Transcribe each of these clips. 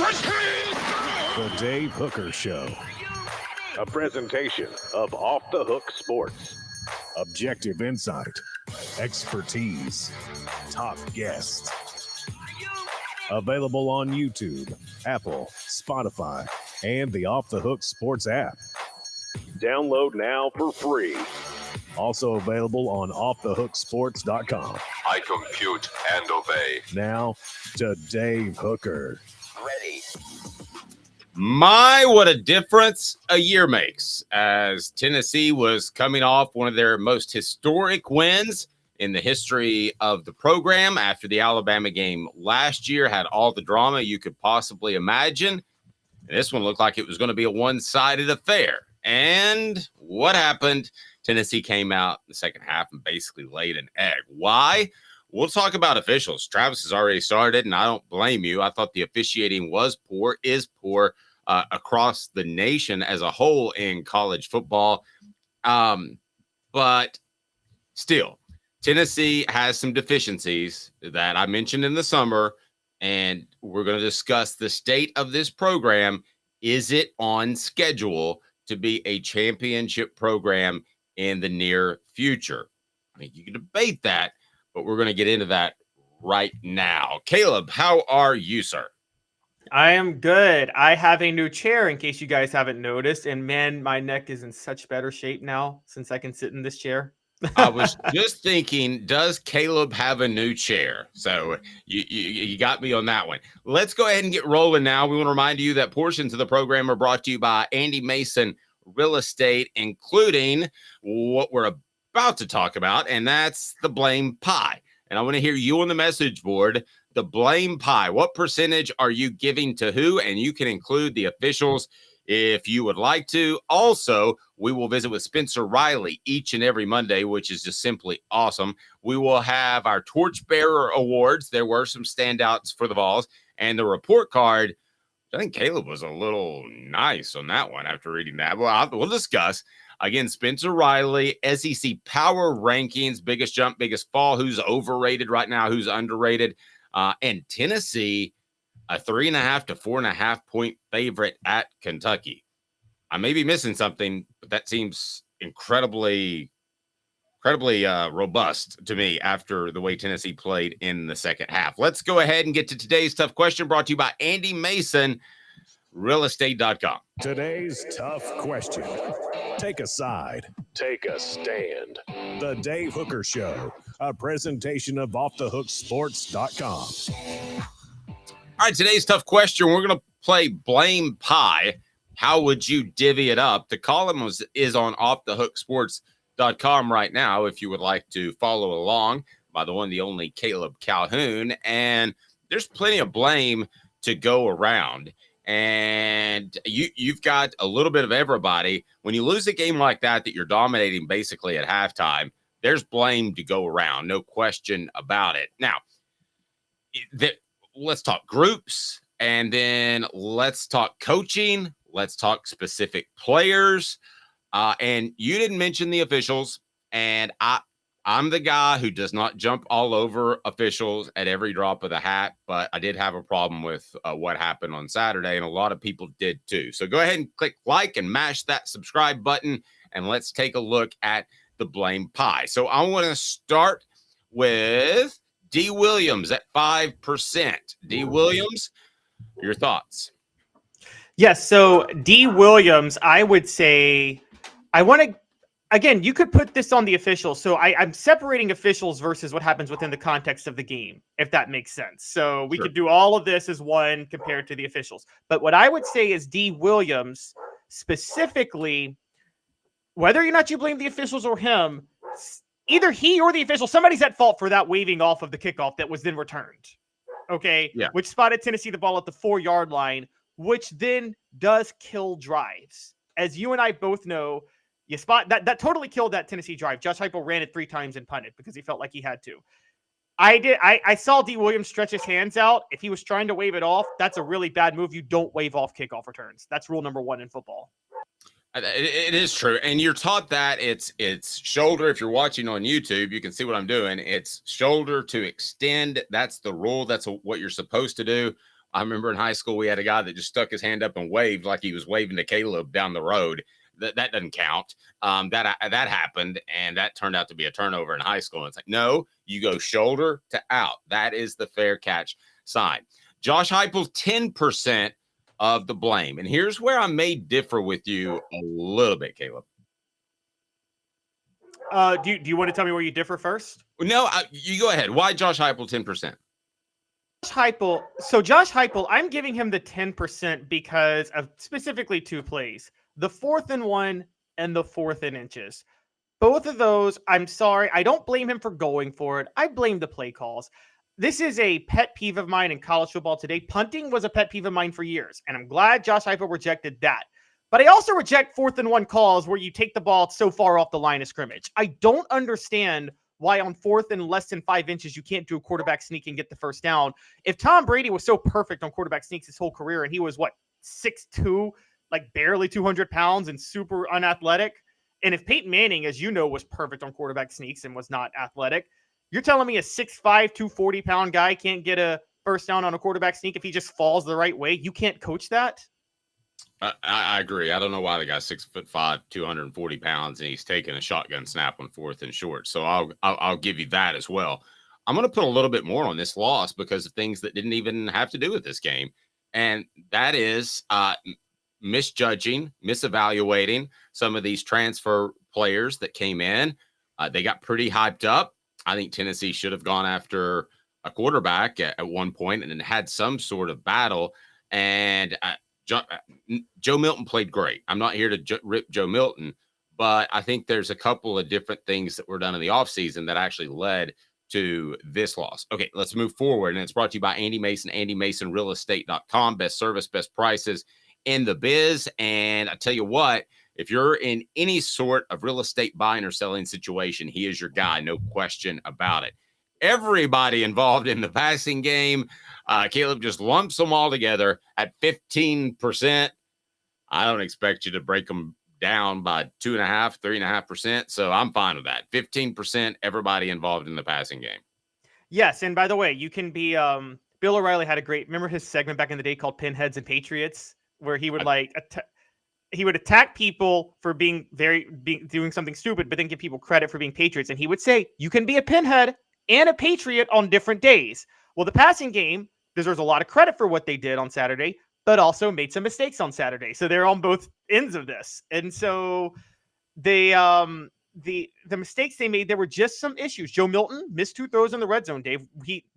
The Dave Hooker Show. A presentation of Off the Hook Sports. Objective insight, expertise, top guests. Available on YouTube, Apple, Spotify, and the Off the Hook Sports app. Download now for free. Also available on offthehooksports.com. I compute and obey. Now to Dave Hooker. Ready. My, what a difference a year makes, as Tennessee was coming off one of their most historic wins in the history of the program after the Alabama game last year. Had all the drama you could possibly imagine. And this one looked like it was going to be a one-sided affair. And what happened? Tennessee came out in the second half and basically laid an egg. Why? We'll talk about officials. Travis has already started, and I don't blame you. I thought the officiating was poor, is poor across the nation as a whole in college football. But still, Tennessee has some deficiencies that I mentioned in the summer, and we're going to discuss the state of this program. Is it on schedule to be a championship program in the near future? I mean, you can debate that, but we're going to get into that right now. Caleb, how are you, sir? I am good. I have a new chair in case you guys haven't noticed. And man, my neck is in such better shape now since I can sit in this chair. I was just thinking, does Caleb have a new chair? So you got me on that one. Let's go ahead and get rolling now. We want to remind you that portions of the program are brought to you by Andy Mason Real Estate, including what we're about to talk about, and that's the blame pie. And I want to hear you on the message board, the blame pie. What percentage are you giving to who? And you can include the officials if you would like to. Also, we will visit with Spencer Riley each and every Monday, which is just simply awesome. We will have our Torchbearer Awards. There were some standouts for the Vols, and the report card. I think Caleb was a little nice on that one after reading that. Well, we'll discuss. Again, Spencer Riley, SEC Power Rankings, biggest jump, biggest fall, who's overrated right now, who's underrated. And Tennessee, a 3.5 to 4.5 point favorite at Kentucky. I may be missing something, but that seems incredibly robust to me after the way Tennessee played in the second half. Let's go ahead and get to today's tough question, brought to you by Andy Mason, realestate.com. Today's tough question. Take a side. Take a stand. The Dave Hooker Show, a presentation of offthehooksports.com. All right, today's tough question. We're going to play Blame Pie. How would you divvy it up? The column is on offthehooksports.com right now if you would like to follow along, by the one, the only Caleb Calhoun. And there's plenty of blame to go around. And you've got a little bit of everybody. When you lose a game like that you're dominating basically at halftime, there's blame to go around. No question about it. Now, let's talk groups, and then let's talk coaching. Let's talk specific players. And you didn't mention the officials, and I'm the guy who does not jump all over officials at every drop of the hat, but I did have a problem with what happened on Saturday, and a lot of people did too. So go ahead and click like and mash that subscribe button, and let's take a look at the blame pie. So I want to start with D. Williams at 5%. D. Williams, your thoughts? Yes. So D. Williams, I would say I want to, again, you could put this on the officials. So I'm separating officials versus what happens within the context of the game, if that makes sense. So we could do all of this as one compared to the officials. But what I would say is D. Williams, specifically, whether or not you blame the officials or him, either he or the official, somebody's at fault for that waving off of the kickoff that was then returned. Okay. Yeah. Which spotted Tennessee the ball at the 4-yard line, which then does kill drives. As you and I both know, you spot that totally killed that Tennessee drive. Josh Heupel ran it 3 times and punted because he felt like he had to. I saw D. Williams stretch his hands out. If he was trying to wave it off, that's a really bad move. You don't wave off kickoff returns. That's rule number 1 in football. It is true. And you're taught that it's shoulder. If you're watching on YouTube, you can see what I'm doing. It's shoulder to extend. That's the rule. That's what you're supposed to do. I remember in high school, we had a guy that just stuck his hand up and waved like he was waving to Caleb down the road. That doesn't count. That happened, and that turned out to be a turnover in high school. And it's like, no, you go shoulder to out. That is the fair catch sign. Josh Heupel, 10% of the blame. And here's where I may differ with you a little bit, Caleb. Do you want to tell me where you differ first? No, you go ahead. Why Josh Heupel 10%? Josh Heupel, I'm giving him the 10% because of specifically two plays. The 4th and 1 and the 4th and inches. Both of those, I'm sorry, I don't blame him for going for it. I blame the play calls. This is a pet peeve of mine in college football today. Punting was a pet peeve of mine for years, and I'm glad Josh Heupel rejected that. But I also reject 4th and 1 calls where you take the ball so far off the line of scrimmage. I don't understand why on 4th and less than 5 inches you can't do a quarterback sneak and get the first down. If Tom Brady was so perfect on quarterback sneaks his whole career, and he was, 6'2", like barely 200 pounds and super unathletic, and if Peyton Manning, as you know, was perfect on quarterback sneaks and was not athletic, you're telling me a 6'5", 240-pound guy can't get a first down on a quarterback sneak if he just falls the right way? You can't coach that? I agree. I don't know why the guy's 6'5", 240 pounds, and he's taking a shotgun snap on 4th and short. So I'll give you that as well. I'm going to put a little bit more on this loss because of things that didn't even have to do with this game, and that is misjudging, misevaluating some of these transfer players that came in. They got pretty hyped up. I think Tennessee should have gone after a quarterback at one point and then had some sort of battle. And Joe Milton played great. I'm not here to rip Joe Milton, but I think there's a couple of different things that were done in the offseason that actually led to this loss. Okay, let's move forward. And it's brought to you by Andy Mason, AndyMasonRealEstate.com. Best service, best prices in the biz. And I tell you what, if you're in any sort of real estate buying or selling situation, he is your guy. No question about it. Everybody involved in the passing game, Caleb just lumps them all together at 15%. I don't expect you to break them down by 2.5%, 3.5%. So I'm fine with that. 15%, everybody involved in the passing game. Yes. And by the way, you can be, Bill O'Reilly had remember his segment back in the day called Pinheads and Patriots, where he would he would attack people for doing something stupid, but then give people credit for being patriots. And he would say, you can be a pinhead and a patriot on different days. Well, the passing game deserves a lot of credit for what they did on Saturday, but also made some mistakes on Saturday. So they're on both ends of this. And so they, the mistakes they made, there were just some issues. Joe Milton missed 2 throws in the red zone, Dave.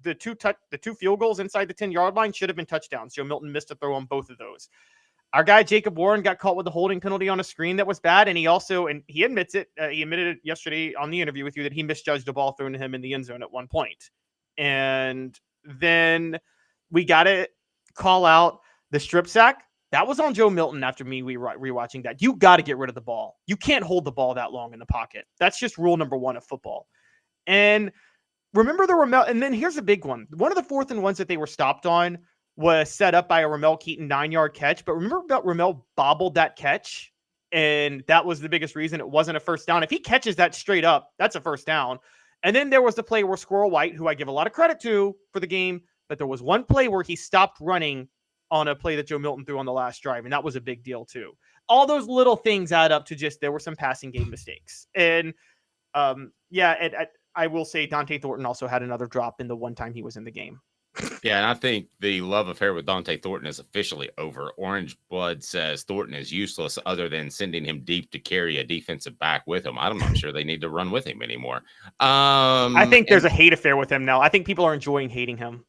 The two field goals inside the 10-yard line should have been touchdowns. Joe Milton missed a throw on both of those. Our guy, Jacob Warren, got caught with a holding penalty on a screen that was bad. And he admits it. He admitted it yesterday on the interview with you that he misjudged a ball thrown to him in the end zone at one point. And then we got to call out the strip sack. That was on Joe Milton after me rewatching that. You got to get rid of the ball. You can't hold the ball that long in the pocket. That's just rule number 1 of football. And remember the Ramel. And then here's a big one. One of the 4th and 1s that they were stopped on was set up by a Ramel Keaton 9-yard catch. But remember about Ramel bobbled that catch? And that was the biggest reason it wasn't a first down. If he catches that straight up, that's a first down. And then there was the play where Squirrel White, who I give a lot of credit to for the game, but there was one play where he stopped running on a play that Joe Milton threw on the last drive. And that was a big deal too. All those little things add up to just, there were some passing game mistakes. And I will say Dante Thornton also had another drop in the one time he was in the game. Yeah, and I think the love affair with Dante Thornton is officially over. Orange Blood says Thornton is useless other than sending him deep to carry a defensive back with him. I'm not sure they need to run with him anymore. I think there's a hate affair with him now. I think people are enjoying hating him.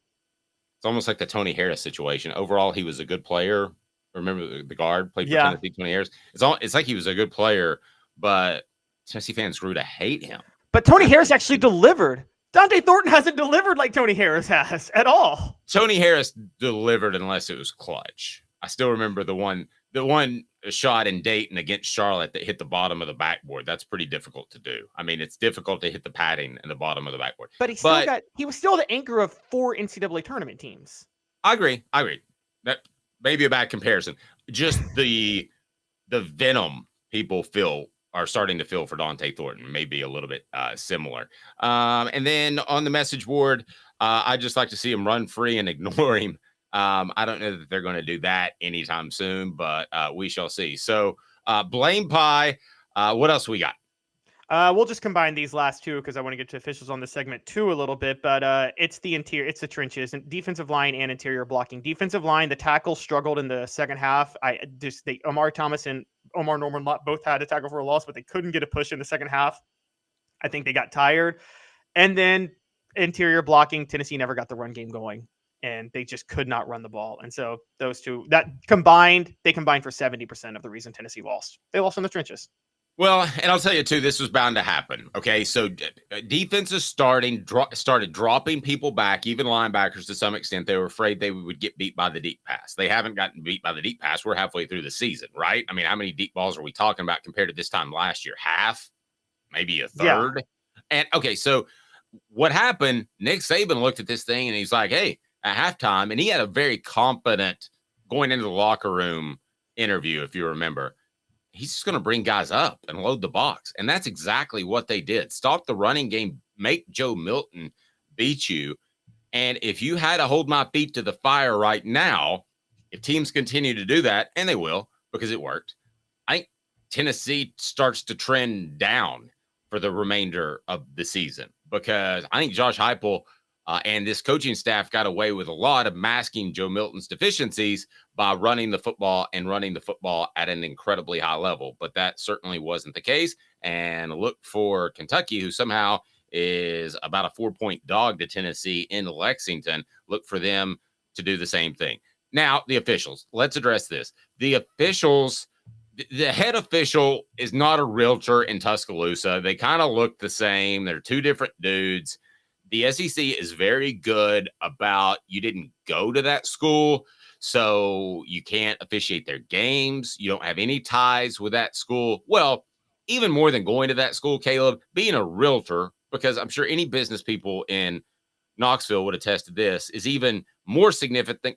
It's almost like the Tony Harris situation. Overall, he was a good player. Remember the guard played for Tennessee 20 years. It's like he was a good player, but Tennessee fans grew to hate him. But Tony Harris actually delivered. Dante Thornton hasn't delivered like Tony Harris has at all. Tony Harris delivered unless it was clutch. I still remember the one shot in Dayton against Charlotte that hit the bottom of the backboard. That's pretty difficult to do. I mean, it's difficult to hit the padding in the bottom of the backboard. But he was still the anchor of 4 NCAA tournament teams. I agree. That may be a bad comparison. Just the venom people are starting to feel for Dante Thornton may be a little bit similar. And then on the message board, I just like to see him run free and ignore him. I don't know that they're going to do that anytime soon, but we shall see. So blame pie. What else we got? We'll just combine these last two because I want to get to officials on the segment 2 a little bit, but it's the interior, it's the trenches, and defensive line and interior blocking. Defensive line, the tackles struggled in the second half. Omar Thomas and Omar Norman both had a tackle for a loss, but they couldn't get a push in the second half. I think they got tired. And then interior blocking, Tennessee never got the run game going, and they just could not run the ball. And so those two, they combined for 70% of the reason Tennessee lost. They lost in the trenches. Well, and I'll tell you too, this was bound to happen. Okay, so defenses started dropping people back, even linebackers to some extent. They were afraid they would get beat by the deep pass. They haven't gotten beat by the deep pass. We're halfway through the season, right? I mean, how many deep balls are we talking about compared to this time last year? Half, maybe a third. Yeah. And okay, so what happened? Nick Saban looked at this thing and he's like, "Hey, at halftime," and he had a very confident going into the locker room interview, if you remember. He's just going to bring guys up and load the box. And that's exactly what they did. Stop the running game, make Joe Milton beat you. And if you had to hold my feet to the fire right now, if teams continue to do that, and they will because it worked, I think Tennessee starts to trend down for the remainder of the season because I think Josh Heupel and this coaching staff got away with a lot of masking Joe Milton's deficiencies by running the football at an incredibly high level. But that certainly wasn't the case. And look for Kentucky, who somehow is about a 4-point dog to Tennessee in Lexington. Look for them to do the same thing. Now, the officials. Let's address this. The officials, the head official is not a realtor in Tuscaloosa. They kind of look the same. They're two different dudes. The SEC is very good about you didn't go to that school, so you can't officiate their games. You don't have any ties with that school. Well, even more than going to that school, Caleb, being a realtor, because I'm sure any business people in Knoxville would attest to this, is even more significant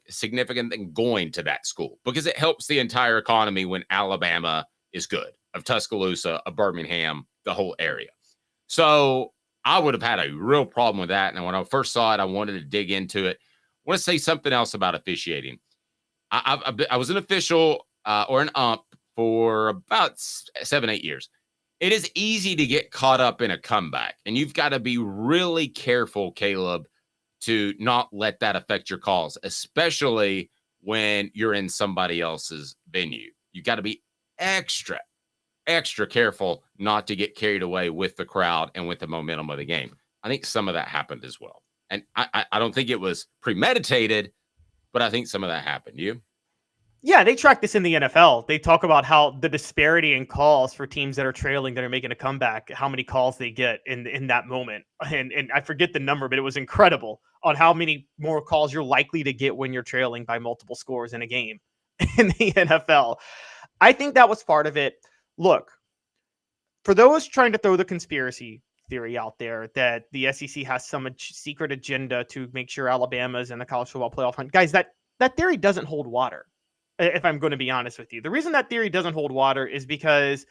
than going to that school because it helps the entire economy when Alabama is good, of Tuscaloosa, of Birmingham, the whole area. So I would have had a real problem with that. And when I first saw it, I wanted to dig into it. I want to say something else about officiating. I was an official or an ump for about 7-8 years. It is easy to get caught up in a comeback, and you've got to be really careful, Caleb, to not let that affect your calls, especially when you're in somebody else's venue. You've got to be extra careful not to get carried away with the crowd and with the momentum of the game. I think some of that happened as well. And I don't think it was premeditated, but I think some of that happened. You? Yeah, they track this in the NFL. They talk about how the disparity in calls for teams that are trailing, that are making a comeback, how many calls they get in that moment. And I forget the number, but it was incredible on how many more calls you're likely to get when you're trailing by multiple scores in a game in the NFL. I think that was part of it. Look, for those trying to throw the conspiracy theory out there that the SEC has some secret agenda to make sure Alabama's in the college football playoff hunt, guys, that theory doesn't hold water, if I'm going to be honest with you. The reason that theory doesn't hold water is because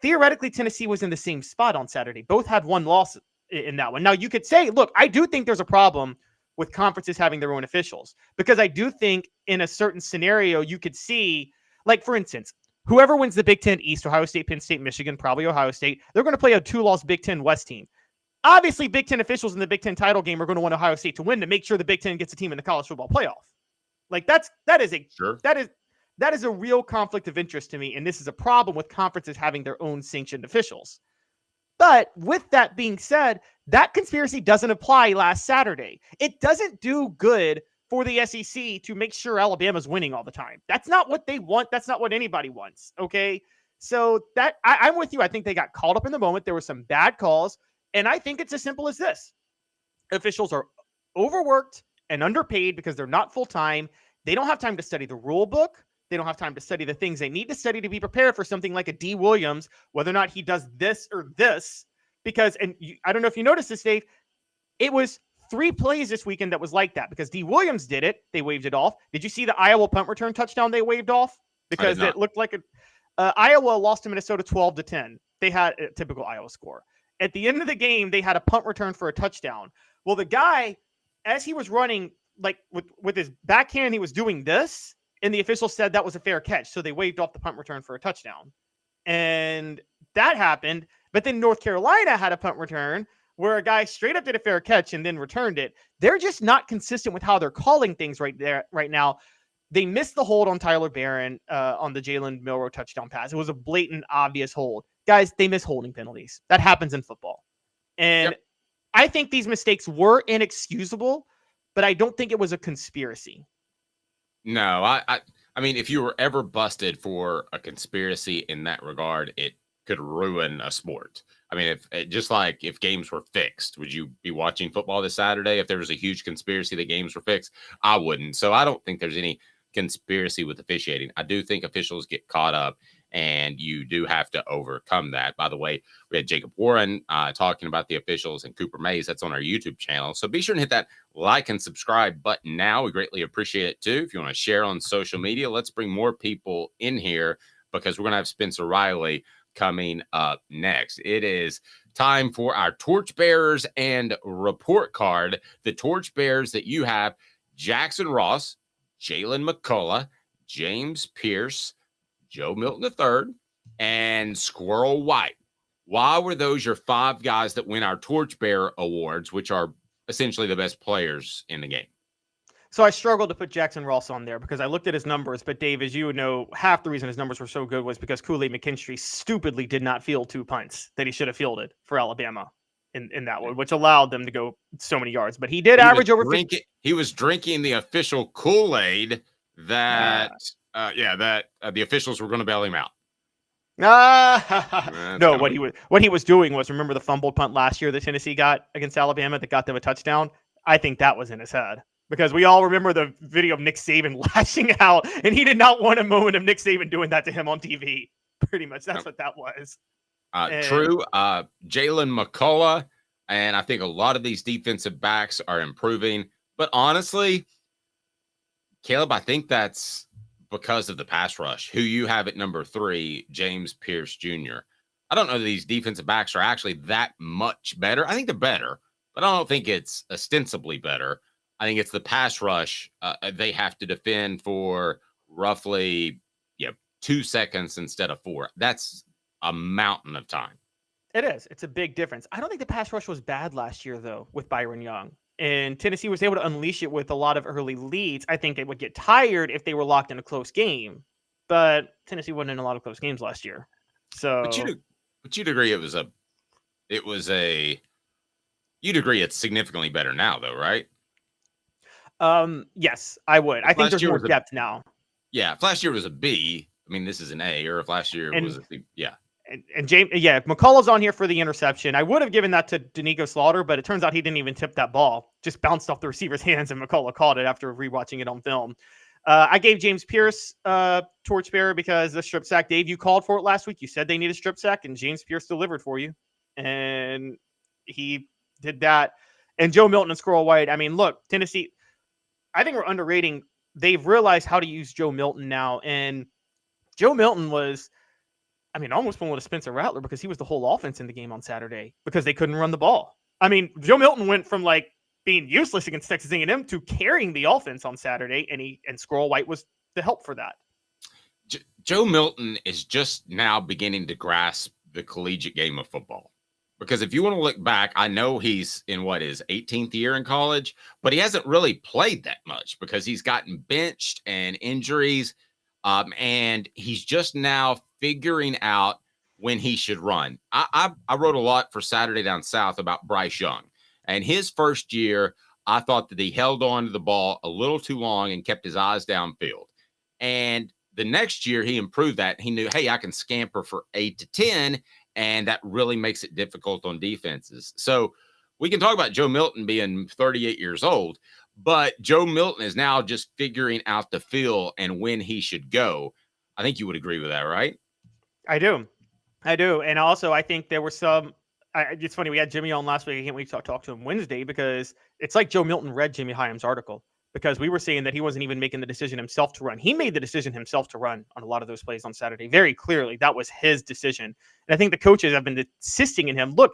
theoretically Tennessee was in the same spot on Saturday. Both had one loss in that one. Now, you could say, look, I do think there's a problem with conferences having their own officials, because I do think in a certain scenario you could see, like, for instance, whoever wins the Big Ten East, Ohio State, Penn State, Michigan, probably Ohio State, they're going to play a 2-loss Big Ten West team. Obviously, Big Ten officials in the Big Ten title game are going to want Ohio State to win to make sure the Big Ten gets a team in the college football playoff. Like, that is a real conflict of interest to me, and this is a problem with conferences having their own sanctioned officials. But with that being said, that conspiracy doesn't apply last Saturday. It doesn't do good for the SEC to make sure Alabama's winning all the time. That's not what they want. That's not what anybody wants. Okay. So that I'm with you. I think they got caught up in the moment. There were some bad calls. And I think it's as simple as this. Officials are overworked and underpaid because they're not full-time. They don't have time to study the rule book. They don't have time to study the things they need to study to be prepared for something like a D. Williams, whether or not he does this or this. Because, I don't know if you noticed this, Dave, it was 3 plays this weekend that was like that, because D. Williams did it. They waved it off. Did you see the Iowa punt return touchdown they waved off? Because it looked like Iowa lost to Minnesota 12-10. They had a typical Iowa score. At the end of the game, they had a punt return for a touchdown. Well, the guy, as he was running like with his backhand, he was doing this, and the official said that was a fair catch. So they waved off the punt return for a touchdown. And that happened. But then North Carolina had a punt return where a guy straight up did a fair catch and then returned it. They're just not consistent with how they're calling things right now. They missed the hold on Tyler Barron on the Jalen Milroe touchdown pass. It was a blatant, obvious hold. Guys, they miss holding penalties. That happens in football. And I think these mistakes were inexcusable, but I don't think it was a conspiracy. No, I mean, if you were ever busted for a conspiracy in that regard, it could ruin a sport. I mean, if games were fixed, would you be watching football this Saturday? If there was a huge conspiracy that games were fixed, I wouldn't. So I don't think there's any conspiracy with officiating. I do think officials get caught up, and you do have to overcome that. By the way, we had Jacob Warren talking about the officials and Cooper Mays. That's on our YouTube channel. So be sure and hit that like and subscribe button now. We greatly appreciate it too. If you want to share on social media, let's bring more people in here because we're going to have Spencer Riley coming up next. It is time for our torchbearers and report card. The torchbearers that you have: Jackson Ross, Jalen McCullough, James Pierce, Joe Milton III, and Squirrel White. Why were those your 5 guys that win our Torchbearer Awards, which are essentially the best players in the game? So I struggled to put Jackson Ross on there because I looked at his numbers. But Dave, as you would know, half the reason his numbers were so good was because Kool-Aid McKinstry stupidly did not field 2 punts that he should have fielded for Alabama in that one, which allowed them to go so many yards. But he did average over 50. He was drinking the official Kool-Aid that the officials were going to bail him out. No, what he was doing was, remember the fumbled punt last year that Tennessee got against Alabama that got them a touchdown? I think that was in his head. Because we all remember the video of Nick Saban lashing out, and he did not want a moment of Nick Saban doing that to him on TV. Pretty much, that's what that was. True. Jalen McCullough, and I think a lot of these defensive backs are improving. But honestly, Caleb, I think that's because of the pass rush, who you have at number 3, James Pierce Jr. I don't know that these defensive backs are actually that much better. I think they're better, but I don't think it's ostensibly better. I think it's the pass rush. They have to defend for roughly 2 seconds instead of 4. That's a mountain of time. It is. It's a big difference. I don't think the pass rush was bad last year, though, with Byron Young. And Tennessee was able to unleash it with a lot of early leads. I think they would get tired if they were locked in a close game. But Tennessee wasn't in a lot of close games last year. So, but you'd agree you'd agree it's significantly better now, though, right? Yes, I would. I think there's more depth now. Yeah, if last year was a B, I mean, this is an A, or if last year was a C, yeah. And James, McCullough's on here for the interception. I would have given that to Danico Slaughter, but it turns out he didn't even tip that ball. Just bounced off the receiver's hands, and McCullough caught it after rewatching it on film. I gave James Pierce torchbearer because the strip sack. Dave, you called for it last week. You said they need a strip sack, and James Pierce delivered for you. And he did that. And Joe Milton and Squirrel White. I mean, look, Tennessee, I think we're underrating. They've realized how to use Joe Milton now. And Joe Milton was, almost pulling a Spencer Rattler because he was the whole offense in the game on Saturday because they couldn't run the ball. I mean, Joe Milton went from being useless against Texas A&M to carrying the offense on Saturday, and Squirrel White was the help for that. Joe Milton is just now beginning to grasp the collegiate game of football. Because if you want to look back, I know he's in his 18th year in college, but he hasn't really played that much because he's gotten benched and injuries. And he's just now figuring out when he should run. I wrote a lot for Saturday Down South about Bryce Young. And his first year, I thought that he held on to the ball a little too long and kept his eyes downfield. And the next year, he improved that. He knew, hey, I can scamper for 8 to 10, and that really makes it difficult on defenses. So we can talk about Joe Milton being 38 years old, but Joe Milton is now just figuring out the feel and when he should go. I think you would agree with that, right? I do. And also, I think there were some it's funny. We had Jimmy on last week. I can't wait to talk to him Wednesday because it's like Joe Milton read Jimmy Hyam's article because we were saying that he wasn't even making the decision himself to run. He made the decision himself to run on a lot of those plays on Saturday. Very clearly, that was his decision. And I think the coaches have been insisting in him, look,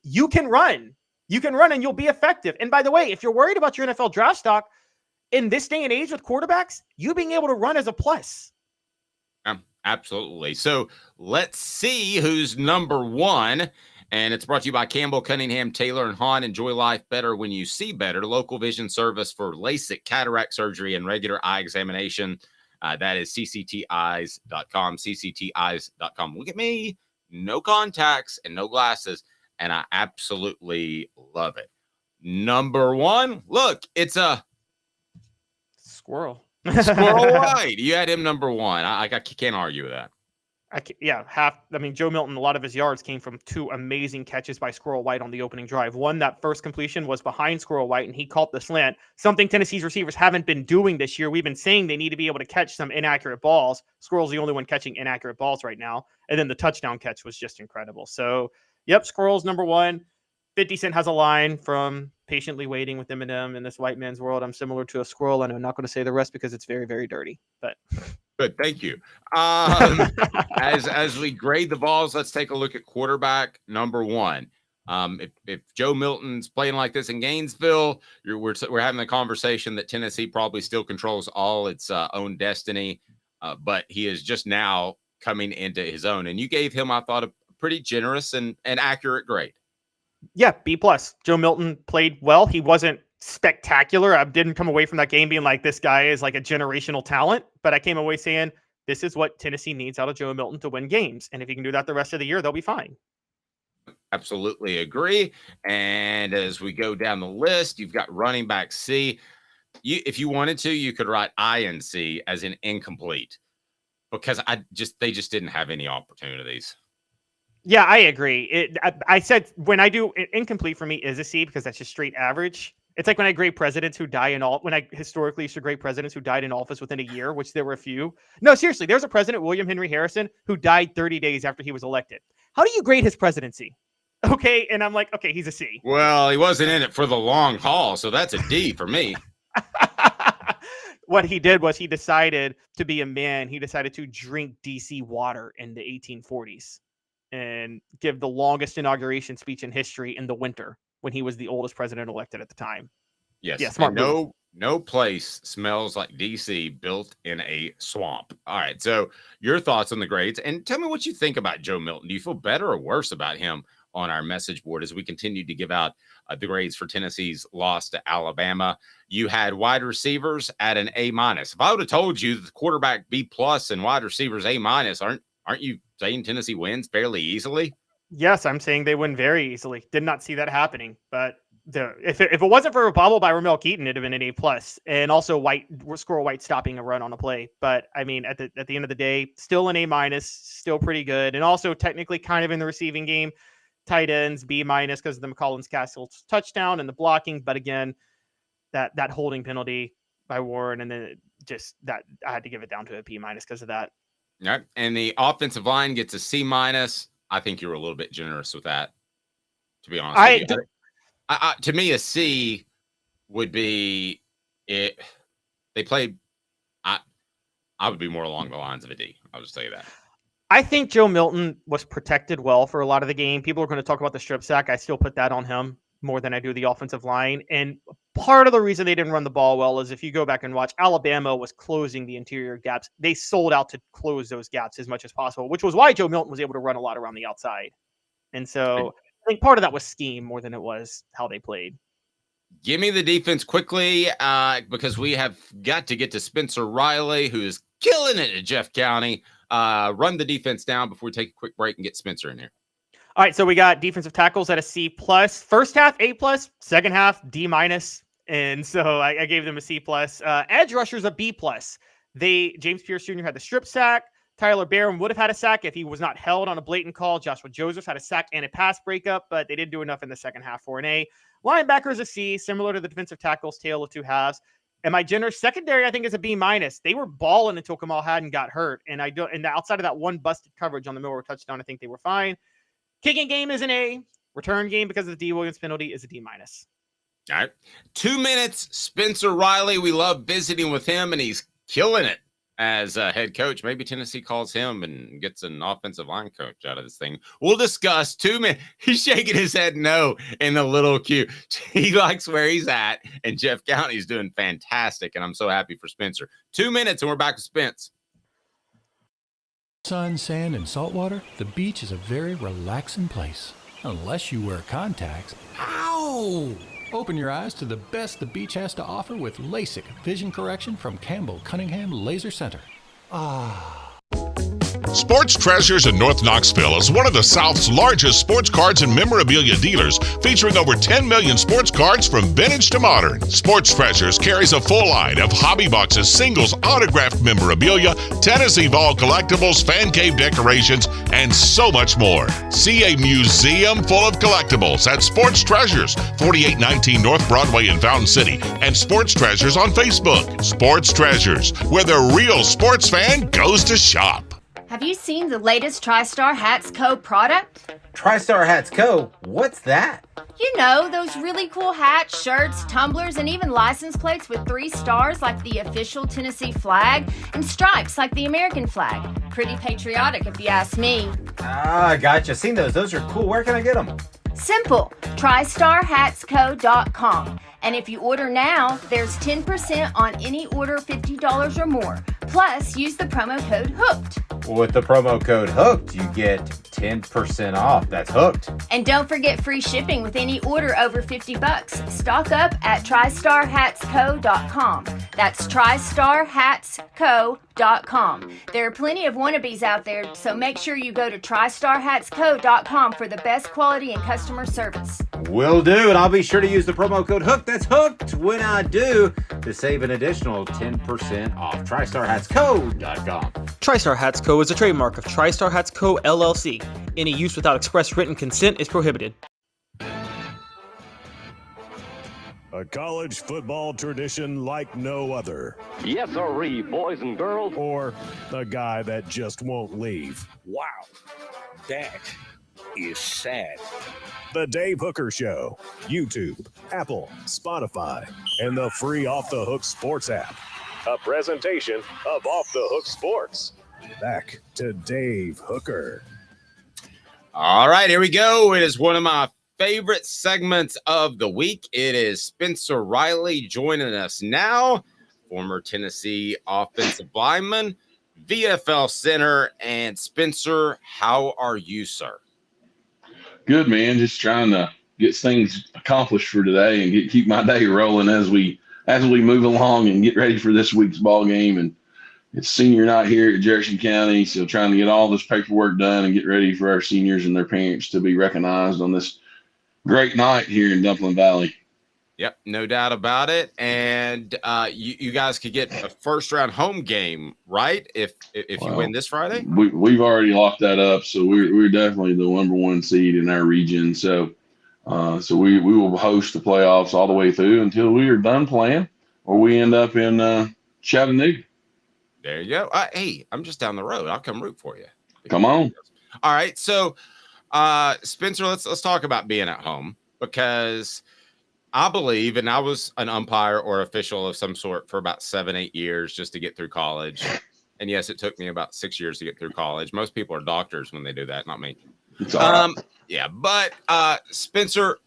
you can run. You can run and you'll be effective. And by the way, if you're worried about your NFL draft stock, in this day and age with quarterbacks, you being able to run as a plus. Absolutely. So let's see who's number one. And it's brought to you by Campbell, Cunningham, Taylor, and Hahn. Enjoy life better when you see better. Local vision service for LASIK, cataract surgery, and regular eye examination. That is ccteyes.com, ccteyes.com. Look at me. No contacts and no glasses. And I absolutely love it. Number one, look, it's a Squirrel. Squirrel White. You had him number one. I can't argue with that. Joe Milton, a lot of his yards came from 2 amazing catches by Squirrel White on the opening drive. One, that first completion was behind Squirrel White, and he caught the slant, something Tennessee's receivers haven't been doing this year. We've been saying they need to be able to catch some inaccurate balls. Squirrel's the only one catching inaccurate balls right now. And then the touchdown catch was just incredible. So, yep, Squirrel's number one. 50 Cent has a line from patiently waiting with Eminem in this white man's world. I'm similar to a squirrel, and I'm not going to say the rest because it's very, very dirty. But good, thank you. As we grade the balls, let's take a look at quarterback number one. If Joe Milton's playing like this in Gainesville, we're having a conversation that Tennessee probably still controls all its own destiny, but he is just now coming into his own. And you gave him, I thought, a pretty generous and accurate grade. Yeah, B+. Joe Milton played well. He wasn't spectacular. I didn't come away from that game being like, this guy is like a generational talent, but I came away saying, this is what Tennessee needs out of Joe Milton to win games. And if he can do that the rest of the year, they'll be fine. Absolutely agree. And as we go down the list, you've got running back C. If you wanted to, you could write I and C as an incomplete, because they just didn't have any opportunities. Yeah, I agree. I said when I do incomplete for me is a C because that's just straight average. It's like when I grade presidents who die when I historically used to grade presidents who died in office within a year, which there were a few. No, seriously, there's a president, William Henry Harrison, who died 30 days after he was elected. How do you grade his presidency? Okay, and I'm like, okay, he's a C. Well, he wasn't in it for the long haul, so that's a D for me. What he did was he decided to be a man. He decided to drink DC water in the 1840s. And give the longest inauguration speech in history in the winter when he was the oldest president elected at the time. Yes. Yeah, smart move. No place smells like DC built in a swamp. All right. So your thoughts on the grades, and tell me what you think about Joe Milton. Do you feel better or worse about him on our message board as we continue to give out the grades for Tennessee's loss to Alabama? You had wide receivers at an A-. If I would have told you the quarterback B+ and wide receivers A-, aren't you saying Tennessee wins fairly easily? Yes, I'm saying they win very easily. Did not see that happening. But if it wasn't for a bobble by Ramel Keaton, it'd have been an A+. And also Squirrel White stopping a run on a play. But I mean, at the end of the day, still an A-, still pretty good. And also technically kind of in the receiving game, tight ends B- because of the McCollins-Castle touchdown and the blocking. But again, that holding penalty by Warren, and then just that I had to give it down to a B- because of that. All right. And the offensive line gets a C-. I think you were a little bit generous with that, to be honest with you. To me, a C would be it. They played. I would be more along the lines of a D. I'll just tell you that. I think Joe Milton was protected well for a lot of the game. People are going to talk about the strip sack. I still put that on him more than I do the offensive line. And part of the reason they didn't run the ball well is if you go back and watch, Alabama was closing the interior gaps. They sold out to close those gaps as much as possible, which was why Joe Milton was able to run a lot around the outside. And so I think part of that was scheme more than it was how they played. Give me the defense quickly because we have got to get to Spencer Riley, who is killing it at Jeff County. Run the defense down before we take a quick break and get Spencer in here. All right, so we got defensive tackles at a C+. First half, A+. Second half, D-. And so I gave them a C+. Edge rushers, a B+. James Pierce Jr. had the strip sack. Tyler Barron would have had a sack if he was not held on a blatant call. Joshua Josephs had a sack and a pass breakup, but they didn't do enough in the second half for an A. Linebackers, a C, similar to the defensive tackles, tale of two halves. And my generous secondary, I think, is a B-. They were balling until Kamal Hadden got hurt. And outside of that one busted coverage on the Miller touchdown, I think they were fine. Kicking game is an A. Return game because of the D. Williams penalty is a D-. All right. 2 minutes, Spencer Riley. We love visiting with him, and he's killing it as a head coach. Maybe Tennessee calls him and gets an offensive line coach out of this thing. We'll discuss 2 minutes. He's shaking his head no in the little cue. He likes where he's at, and Jeff County's doing fantastic, and I'm so happy for Spencer. 2 minutes, and we're back with Spence. Sun, sand, and salt water, the beach is a very relaxing place. Unless you wear contacts. Ow! Open your eyes to the best the beach has to offer with LASIK vision correction from Campbell Cunningham Laser Center. Sports Treasures in North Knoxville is one of the South's largest sports cards and memorabilia dealers, featuring over 10 million sports cards from vintage to modern. Sports Treasures carries a full line of hobby boxes, singles, autographed memorabilia, Tennessee Vols collectibles, fan cave decorations, and so much more. See a museum full of collectibles at Sports Treasures, 4819 North Broadway in Fountain City, and Sports Treasures on Facebook. Sports Treasures, where the real sports fan goes to shop. Have you seen the latest TriStar Hats Co. product? TriStar Hats Co. What's that? You know, those really cool hats, shirts, tumblers, and even license plates with 3 stars like the official Tennessee flag and stripes like the American flag. Pretty patriotic if you ask me. Gotcha. Seen those. Those are cool. Where can I get them? Simple. TriStarHatsCo.com. And if you order now, there's 10% on any order $50 or more. Plus, use the promo code HOOKED. With the promo code HOOKED, you get 10% off. That's hooked. And don't forget free shipping with any order over $50. Stock up at TriStarHatsCo.com. That's TriStarHatsCo.com. There are plenty of wannabes out there, so make sure you go to TriStarHatsCo.com for the best quality and customer service. Will do, and I'll be sure to use the promo code HOOKED. That's hooked when I do to save an additional 10% off. TriStarHatsCo.com. TriStar Hats Co. is a trademark of TriStar Hats Co. LLC. Any use without express written consent is prohibited. A college football tradition like no other. Yes, sirree, boys and girls. Or a guy that just won't leave. Wow, that is sad. The Dave Hooker Show. YouTube, Apple, Spotify, and the free Off the Hook Sports app. A presentation of Off the Hook Sports. Back to Dave Hooker. All right, here we go. It is one of my favorite segments of the week. It is Spencer Riley joining us now, former Tennessee offensive lineman, VFL center. And Spencer, how are you, sir? Good, man. Just trying to get things accomplished for today and keep my day rolling as we move along and get ready for this week's ball game. And it's senior night here at Jefferson County, so trying to get all this paperwork done and get ready for our seniors and their parents to be recognized on this great night here in Dumpling Valley. Yep, no doubt about it. And you guys could get a first-round home game, right? If you win this Friday, we've already locked that up, so we're definitely the number 1 seed in our region. So we will host the playoffs all the way through until we are done playing, or we end up in Chattanooga. There you go. Hey, I'm just down the road. I'll come root for you. Come on. All right. So, Spencer, let's talk about being at home, because I believe, and I was an umpire or official of some sort for about 7-8 years just to get through college. And yes, it took me about 6 years to get through college. Most people are doctors when they do that, not me. It's all right. Yeah, but Spencer,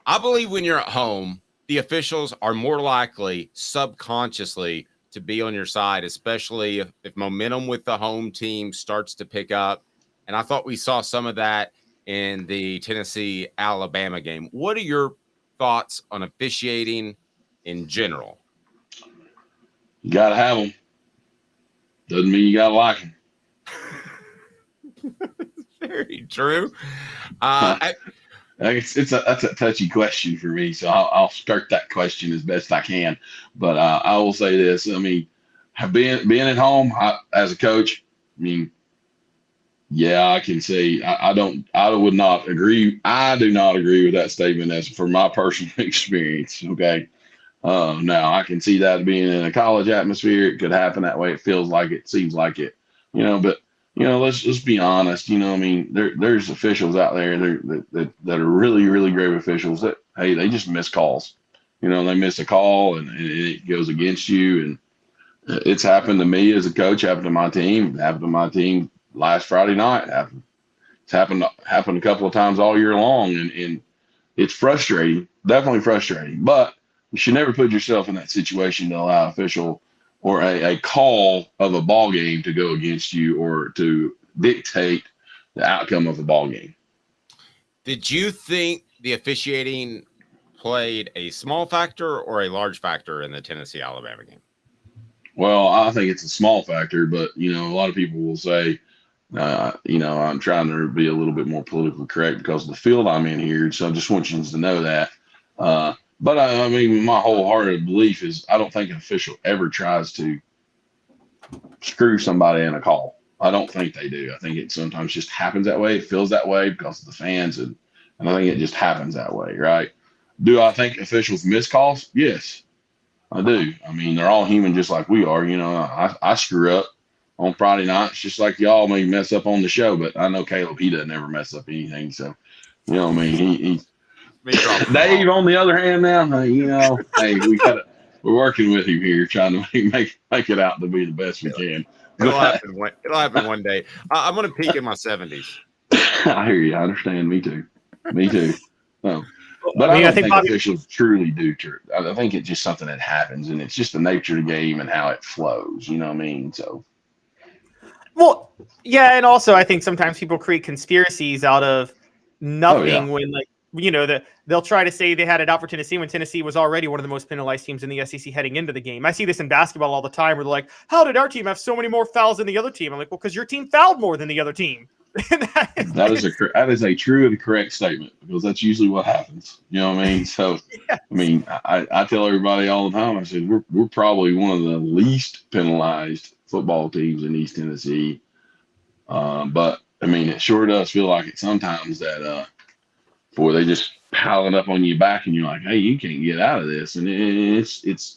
I believe when you're at home, the officials are more likely subconsciously to be on your side, especially if momentum with the home team starts to pick up. And I thought we saw some of that in the Tennessee-Alabama game. What are your thoughts on officiating in general? You got to have them. Doesn't mean you got to like them. Very true. That's a touchy question for me, so I'll skirt that question as best I can. But I will say this: I mean, being at home as a coach, I mean, yeah, I can say I would not agree. I do not agree with that statement as for my personal experience. Okay, now I can see that being in a college atmosphere, it could happen that way. It feels like it, seems like it, but. Let's be honest. I mean, there's officials out there that are really, really great officials that, hey, they just miss calls. They miss a call and it goes against you. It's happened to me as a coach, happened to my team, happened to my team last Friday night. It's happened a couple of times all year long, and it's frustrating, definitely frustrating. But you should never put yourself in that situation to allow official or a call of a ball game to go against you or to dictate the outcome of a ball game. Did you think the officiating played a small factor or a large factor in the Tennessee-Alabama game? Well, I think it's a small factor, but, a lot of people will say, I'm trying to be a little bit more politically correct because of the field I'm in here. So I just want you to know that. But I mean, my wholehearted belief is I don't think an official ever tries to screw somebody in a call. I don't think they do. I think it sometimes just happens that way. It feels that way because of the fans, and I think it just happens that way, right? Do I think officials miss calls? Yes, I do. I mean, they're all human just like we are. I screw up on Friday nights just like y'all may mess up on the show, but I know Caleb, he doesn't ever mess up anything. So, I mean, Dave, on the other hand, now, hey, we're working with him here, trying to make it out to be the best we can. It'll happen one day. I'm going to peak in my 70s. I hear you. I understand. Me too. So, but I think officials truly do. I think it's just something that happens, and it's just the nature of the game and how it flows. You know what I mean? So. Well, yeah, and also I think sometimes people create conspiracies out of nothing when, they'll try to say they had it out for Tennessee when Tennessee was already one of the most penalized teams in the SEC heading into the game. I see this in basketball all the time where they're like, how did our team have so many more fouls than the other team? I'm like, well, because your team fouled more than the other team. that is a true and correct statement because that's usually what happens. You know what I mean? So, yes. I mean, I tell everybody all the time, I said, we're probably one of the least penalized football teams in East Tennessee. But I mean, it sure does feel like it sometimes that, boy, they just pile it up on your back and you're like, hey, you can't get out of this. And it's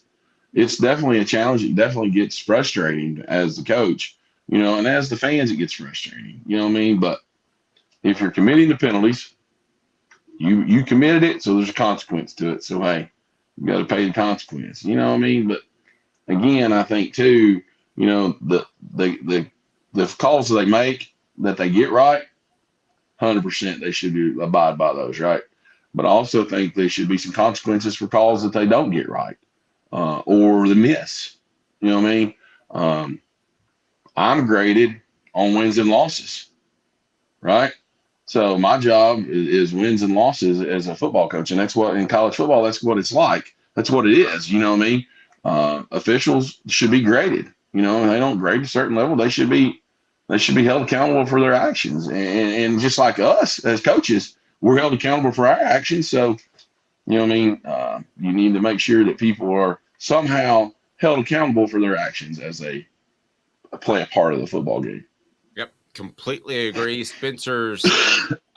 definitely a challenge. It definitely gets frustrating as the coach, and as the fans, it gets frustrating, you know what I mean? But if you're committing the penalties, you committed it. So there's a consequence to it. So, hey, you got to pay the consequence, you know what I mean? But again, I think too, the calls that they make that they get right, 100% they should abide by those, right? But I also think there should be some consequences for calls that they don't get right or the miss. You know what I mean? I'm graded on wins and losses, right? So my job is wins and losses as a football coach, and that's what in college football, that's what it's like. That's what it is. You know what I mean? Officials should be graded. They don't grade a certain level. They should be held accountable for their actions. And just like us as coaches, we're held accountable for our actions. So, you know what I mean? You need to make sure that people are somehow held accountable for their actions as they play a part of the football game. Yep, completely agree. Spencer's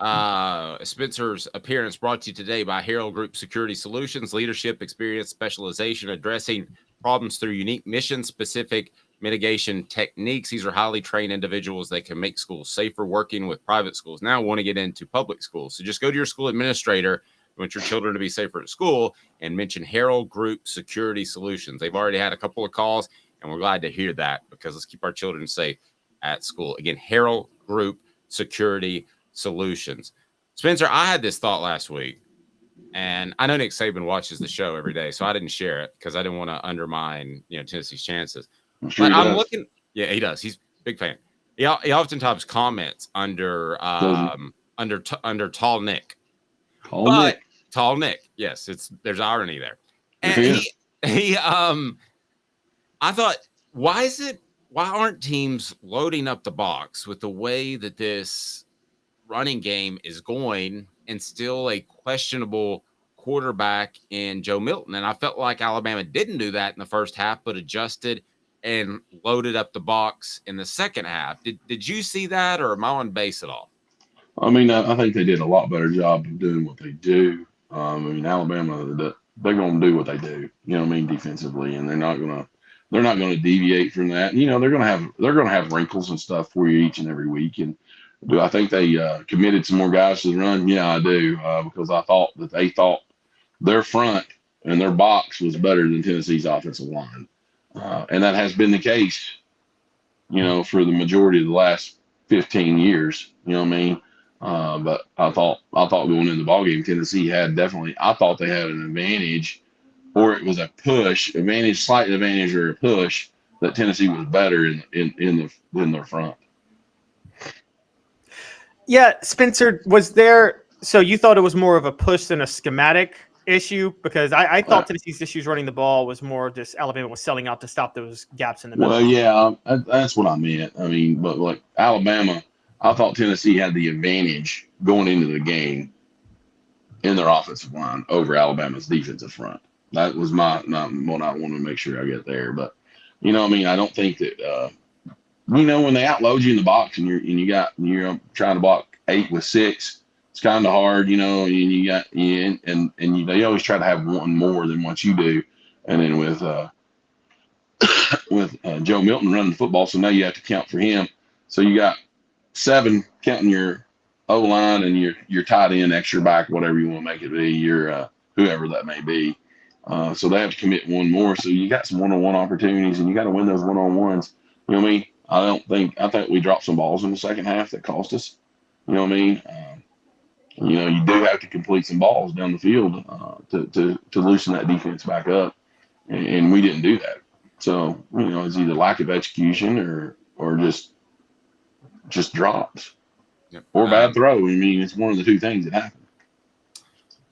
appearance brought to you today by Herald Group Security Solutions, leadership, experience, specialization, addressing problems through unique mission-specific mitigation techniques. These are highly trained individuals that can make schools safer, working with private schools. Now I want to get into public schools. So just go to your school administrator, you want your children to be safer at school, and mention Herald Group Security Solutions. They've already had a couple of calls, and we're glad to hear that because let's keep our children safe at school. Again, Herald Group Security Solutions. Spencer, I had this thought last week, and I know Nick Saban watches the show every day, so I didn't share it because I didn't want to undermine, Tennessee's chances. Sure, but I'm looking. Yeah, he does. He's a big fan. He oftentimes comments under Tall Nick. Tall Nick. Yes, there's irony there. And he I thought, why aren't teams loading up the box with the way that this running game is going and still a questionable quarterback in Joe Milton? And I felt like Alabama didn't do that in the first half, but adjusted and loaded up the box in the second half. Did you see that, or am I on base at all? I mean, I think they did a lot better job of doing what they do. I mean, Alabama, they're going to do what they do, defensively, and they're not going to deviate from that. They're going to have wrinkles and stuff for you each and every week. And do I think they committed some more guys to the run? Yeah, I do, because I thought they thought their front and their box was better than Tennessee's offensive line. And that has been the case, for the majority of the last 15 years. You know what I mean? But I thought going into the ballgame, Tennessee had definitely. I thought they had an advantage, or it was a push, slight advantage, or a push that Tennessee was better in their front. Yeah, Spencer, so you thought it was more of a push than a schematic issue? Because I thought Tennessee's issues running the ball was more just Alabama was selling out to stop those gaps in the middle. Well, yeah, that's what I meant. I mean, but like Alabama, I thought Tennessee had the advantage going into the game in their offensive line over Alabama's defensive front. That was what I wanted to make sure I get there. But, I don't think that, when they outload you in the box and you're trying to block 8 with 6, it's kind of hard, and they always try to have one more than what you do. And then with Joe Milton running the football, so now you have to count for him. So you got 7 counting your O-line and your tight end, extra back, whatever you want to make it be, your whoever that may be. So they have to commit one more. So you got some one-on-one opportunities, and you got to win those one-on-ones. You know what I mean? I think we dropped some balls in the second half that cost us. You know what I mean? You do have to complete some balls down the field to loosen that defense back up, and we didn't do that. So it's either lack of execution or just drops, or bad throw. I mean, it's one of the two things that happened.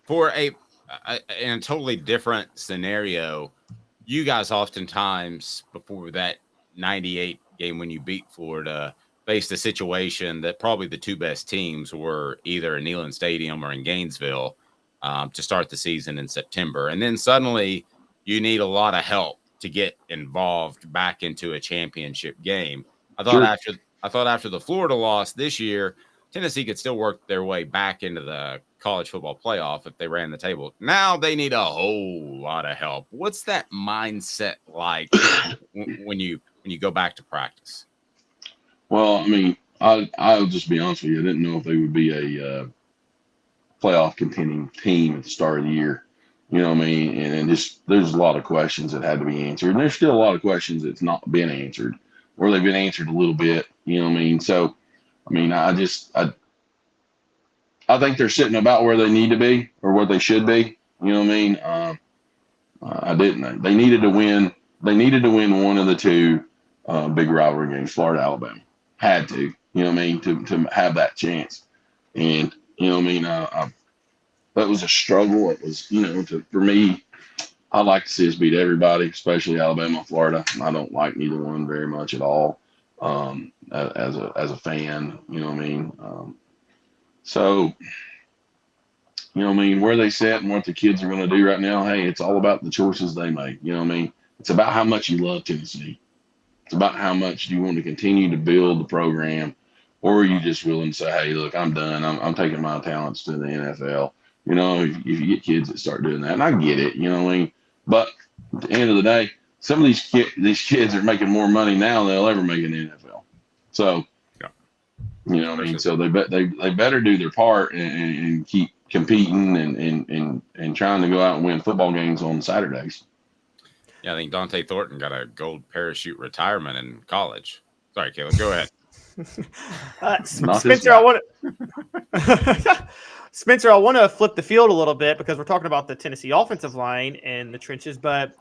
For in a totally different scenario, you guys oftentimes before that 98 game when you beat Florida faced a situation that probably the two best teams were either in Neyland Stadium or in Gainesville to start the season in September. And then suddenly you need a lot of help to get involved back into a championship game. I thought after the Florida loss this year, Tennessee could still work their way back into the college football playoff if they ran the table. Now they need a whole lot of help. What's that mindset like when you go back to practice? Well, I mean, I'll just be honest with you. I didn't know if they would be a playoff contending team at the start of the year. You know what I mean? And just there's a lot of questions that had to be answered. And there's still a lot of questions that's not been answered, or they've been answered a little bit. You know what I mean? So, I mean, I think they're sitting about where they need to be or where they should be. You know what I mean? They needed to win. They needed to win one of the two big rivalry games, Florida, Alabama. Had to, you know what I mean, to have that chance. And, you know what I mean, that was a struggle. It was, for me, I like to see us beat everybody, especially Alabama, Florida. I don't like neither one very much at all as a fan, you know what I mean. So, you know what I mean, where they sit and what the kids are going to do right now, hey, it's all about the choices they make, you know what I mean. It's about how much you love Tennessee. It's about how much you want to continue to build the program, or are you just willing to say, hey, look, I'm done. I'm taking my talents to the NFL. If you get kids that start doing that, and I get it, you know what I mean? But at the end of the day, some of these kids are making more money now than they'll ever make in the NFL. So, you know what I mean? So they better do their part and keep competing and trying to go out and win football games on Saturdays. Yeah, I think Dante Thornton got a gold parachute retirement in college. Sorry, Caleb, go ahead. Spencer, I want to flip the field a little bit because we're talking about the Tennessee offensive line and the trenches, but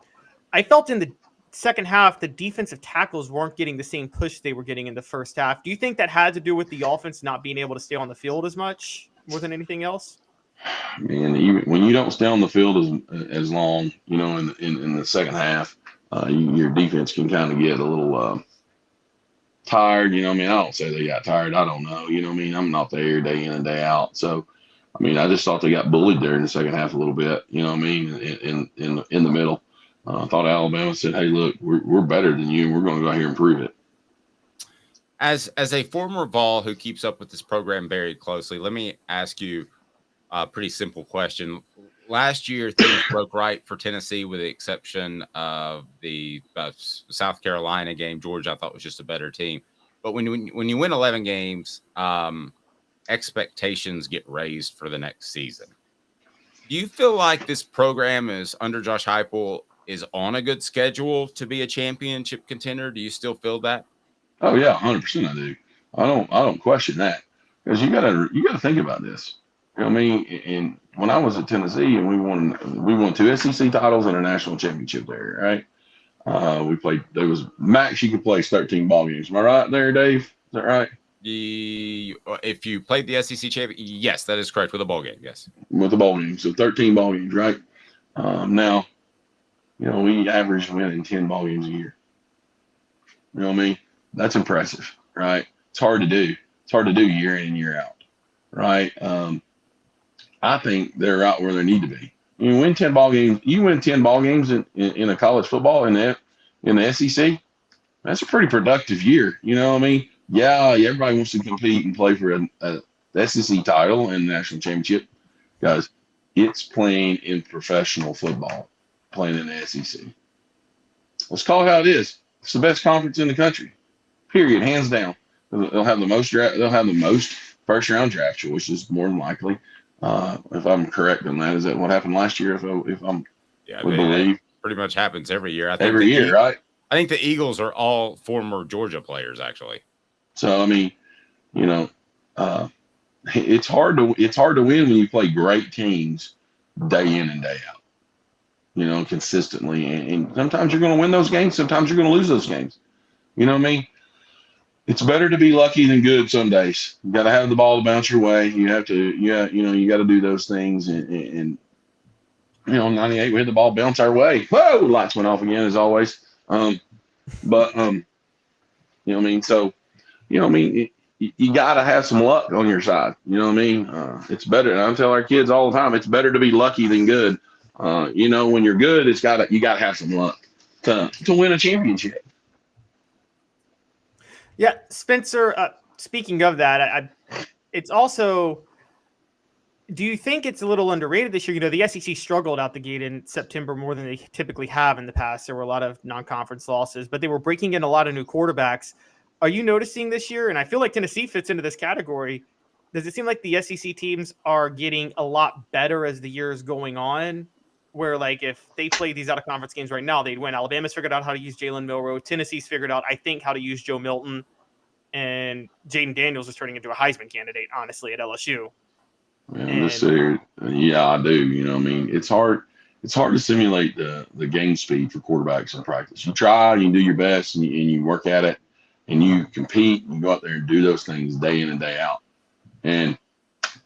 I felt in the second half the defensive tackles weren't getting the same push they were getting in the first half. Do you think that had to do with the offense not being able to stay on the field as much more than anything else? Man, even when you don't stay on the field as long, in the second half, your defense can kind of get a little tired. You know what I mean? I don't say they got tired. I don't know. You know what I mean? I'm not there day in and day out. So, I mean, I just thought they got bullied there in the second half a little bit. You know what I mean? In the middle, I thought Alabama said, "Hey, look, we're better than you. And we're going to go out here and prove it." As a former Vol who keeps up with this program very closely, let me ask you a pretty simple question. Last year, things broke right for Tennessee with the exception of the South Carolina game. Georgia, I thought, was just a better team. But when you win 11 games, expectations get raised for the next season. Do you feel like this program is under Josh Heupel is on a good schedule to be a championship contender. Do you still feel that? Oh yeah, 100% I do. I don't question that, because you gotta think about this. You know what I mean? And when I was at Tennessee and we won 2 SEC titles and a national championship there, right? We played. There was max you could play 13 ball games. Am I right there, Dave? Is that right? If you played the SEC champion, yes, that is correct, with a bowl game. Yes, with the bowl games, so 13 ball games, right? Now, you know, we average winning 10 ball games a year. You know what I mean? That's impressive, right? It's hard to do. It's hard to do year in and year out, right? I think they're right where they need to be. You win 10 ball games. You win 10 ball games in a college football in the SEC. That's a pretty productive year. You know what I mean? Yeah, everybody wants to compete and play for a SEC title and national championship, because it's playing in professional football, playing in the SEC. Let's call it how it is. It's the best conference in the country, period, hands down. They'll have the most They'll have the most first round draft choices, more than likely. If I'm correct on that, is that what happened last year? If I'm believe, pretty much happens every year. I think every year, right? I think the Eagles are all former Georgia players, actually. So I mean, you know, it's hard to win when you play great teams day in and day out. You know, consistently, and sometimes you're going to win those games. Sometimes you're going to lose those games. You know what I mean? It's better to be lucky than good some days. You got to have the ball to bounce your way. You have to, you got to do those things. And you know, 98, we had the ball bounce our way. Whoa, lights went off again as always. You know what I mean? So, you know what I mean? You got to have some luck on your side. You know what I mean? It's better. And I tell our kids all the time, it's better to be lucky than good. You know, when you're good, you got to have some luck to win a championship. Yeah, Spencer, speaking of that, it's also, do you think it's a little underrated this year? You know, the SEC struggled out the gate in September more than they typically have in the past. There were a lot of non-conference losses, but they were breaking in a lot of new quarterbacks. Are you noticing this year? And I feel like Tennessee fits into this category. Does it seem like the SEC teams are getting a lot better as the year is going on? Where, like, if they played these out-of-conference games right now, they'd win. Alabama's figured out how to use Jalen Milroe. Tennessee's figured out, I think, how to use Joe Milton. And Jaden Daniels is turning into a Heisman candidate, honestly, at LSU. Yeah, I do. You know what I mean? It's hard to simulate the game speed for quarterbacks in practice. You try, you do your best, and you work at it, and you compete, and you go out there and do those things day in and day out. And,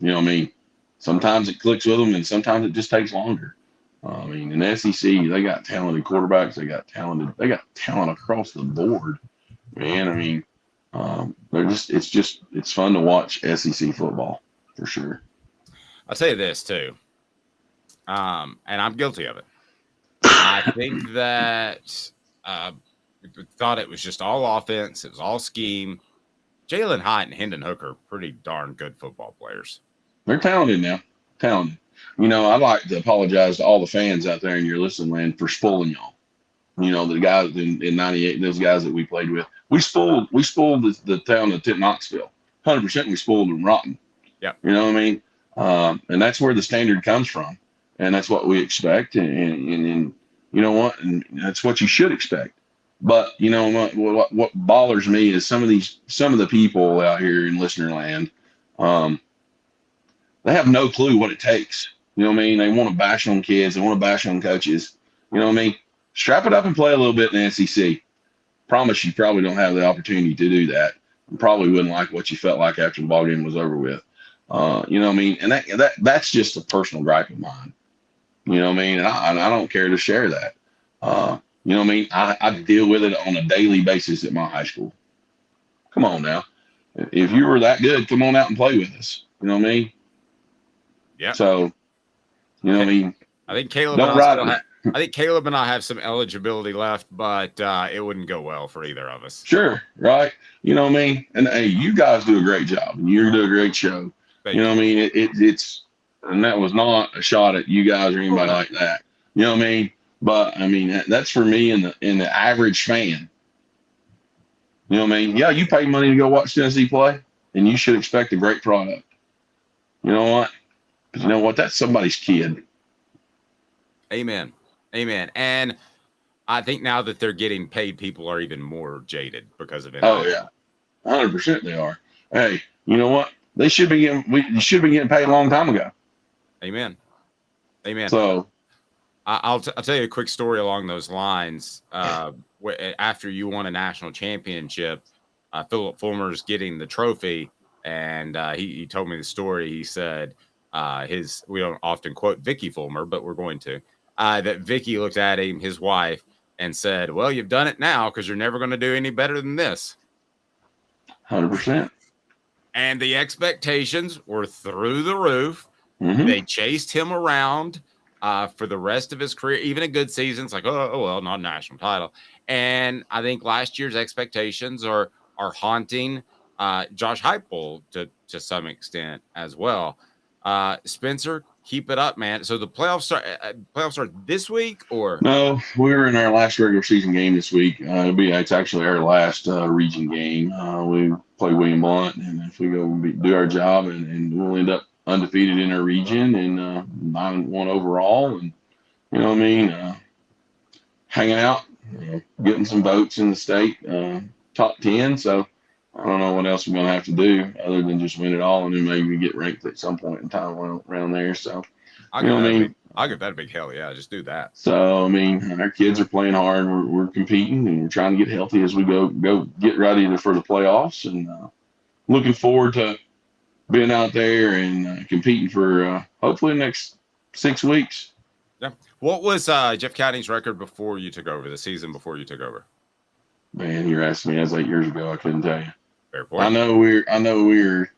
you know what I mean? Sometimes it clicks with them, and sometimes it just takes longer. I mean, in the SEC, they got talented quarterbacks. They got talent across the board, man. I mean, it's fun to watch SEC football for sure. I'll tell you this too, and I'm guilty of it. I think that thought it was just all offense. It was all scheme. Jalen Hyatt and Hendon Hooker are pretty darn good football players. They're talented now. Talented. You know, I'd like to apologize to all the fans out there in your listening land for spoiling y'all. You know, the guys in 98, those guys that we played with. We spoiled the town of Knoxville. 100% we spoiled them rotten. Yeah. You know what I mean? And that's where the standard comes from. And that's what we expect. And you know what? And that's what you should expect. But, you know, what bothers me is some of the people out here in listener land, they have no clue what it takes. You know what I mean? They want to bash on kids. They want to bash on coaches. You know what I mean? Strap it up and play a little bit in the SEC. Promise you probably don't have the opportunity to do that. You probably wouldn't like what you felt like after the ball game was over with. You know what I mean? And that's just a personal gripe of mine. You know what I mean? And I don't care to share that. You know what I mean? I deal with it on a daily basis at my high school. Come on now. If you were that good, come on out and play with us. You know what I mean? Yeah. So, you know what I mean? I think Caleb and I have some eligibility left, but it wouldn't go well for either of us. Sure, right? You know what I mean? And hey, you guys do a great job, and you do a great show. You know what I mean? It's and that was not a shot at you guys or anybody like that. You know what I mean? But I mean that's for me and the average fan. You know what I mean? Yeah, you pay money to go watch Tennessee play, and you should expect a great product. You know what? You know what? That's somebody's kid. Amen. And I think now that they're getting paid, people are even more jaded because of it. Oh yeah, 100% they are. Hey, you know what? They should be getting. You should be getting paid a long time ago. Amen. Amen. So I'll tell you a quick story along those lines. After you won a national championship, Philip Fulmer's getting the trophy, and he told me the story. He said we don't often quote Vicky Fulmer, but we're going to. That Vicky looked at him, his wife, and said, "Well, you've done it now because you're never going to do any better than this." 100%. And the expectations were through the roof. Mm-hmm. They chased him around for the rest of his career, even in good seasons, like, oh well, not a national title. And I think last year's expectations are haunting Josh Heupel to some extent as well. Spencer, keep it up, man. So the playoffs are this week, or no? We're in our last regular season game this week. It's actually our last region game. We play William Blount, and if we go do our job, and we'll end up undefeated in our region and 9-1 overall, and you know what I mean, hanging out, getting some votes in the state top 10. So I don't know what else we're gonna have to do other than just win it all, and then maybe get ranked at some point in time around there. So I'll give that a big hell yeah, just do that. So I mean, our kids are playing hard. We're competing, and we're trying to get healthy as we go get ready for the playoffs, and looking forward to being out there and competing for hopefully the next 6 weeks. Yeah. What was Jeff County's record before you took over, the season before you took over? Man, you're asking me. That was 8 years ago. I couldn't tell you. Fair point. I know we're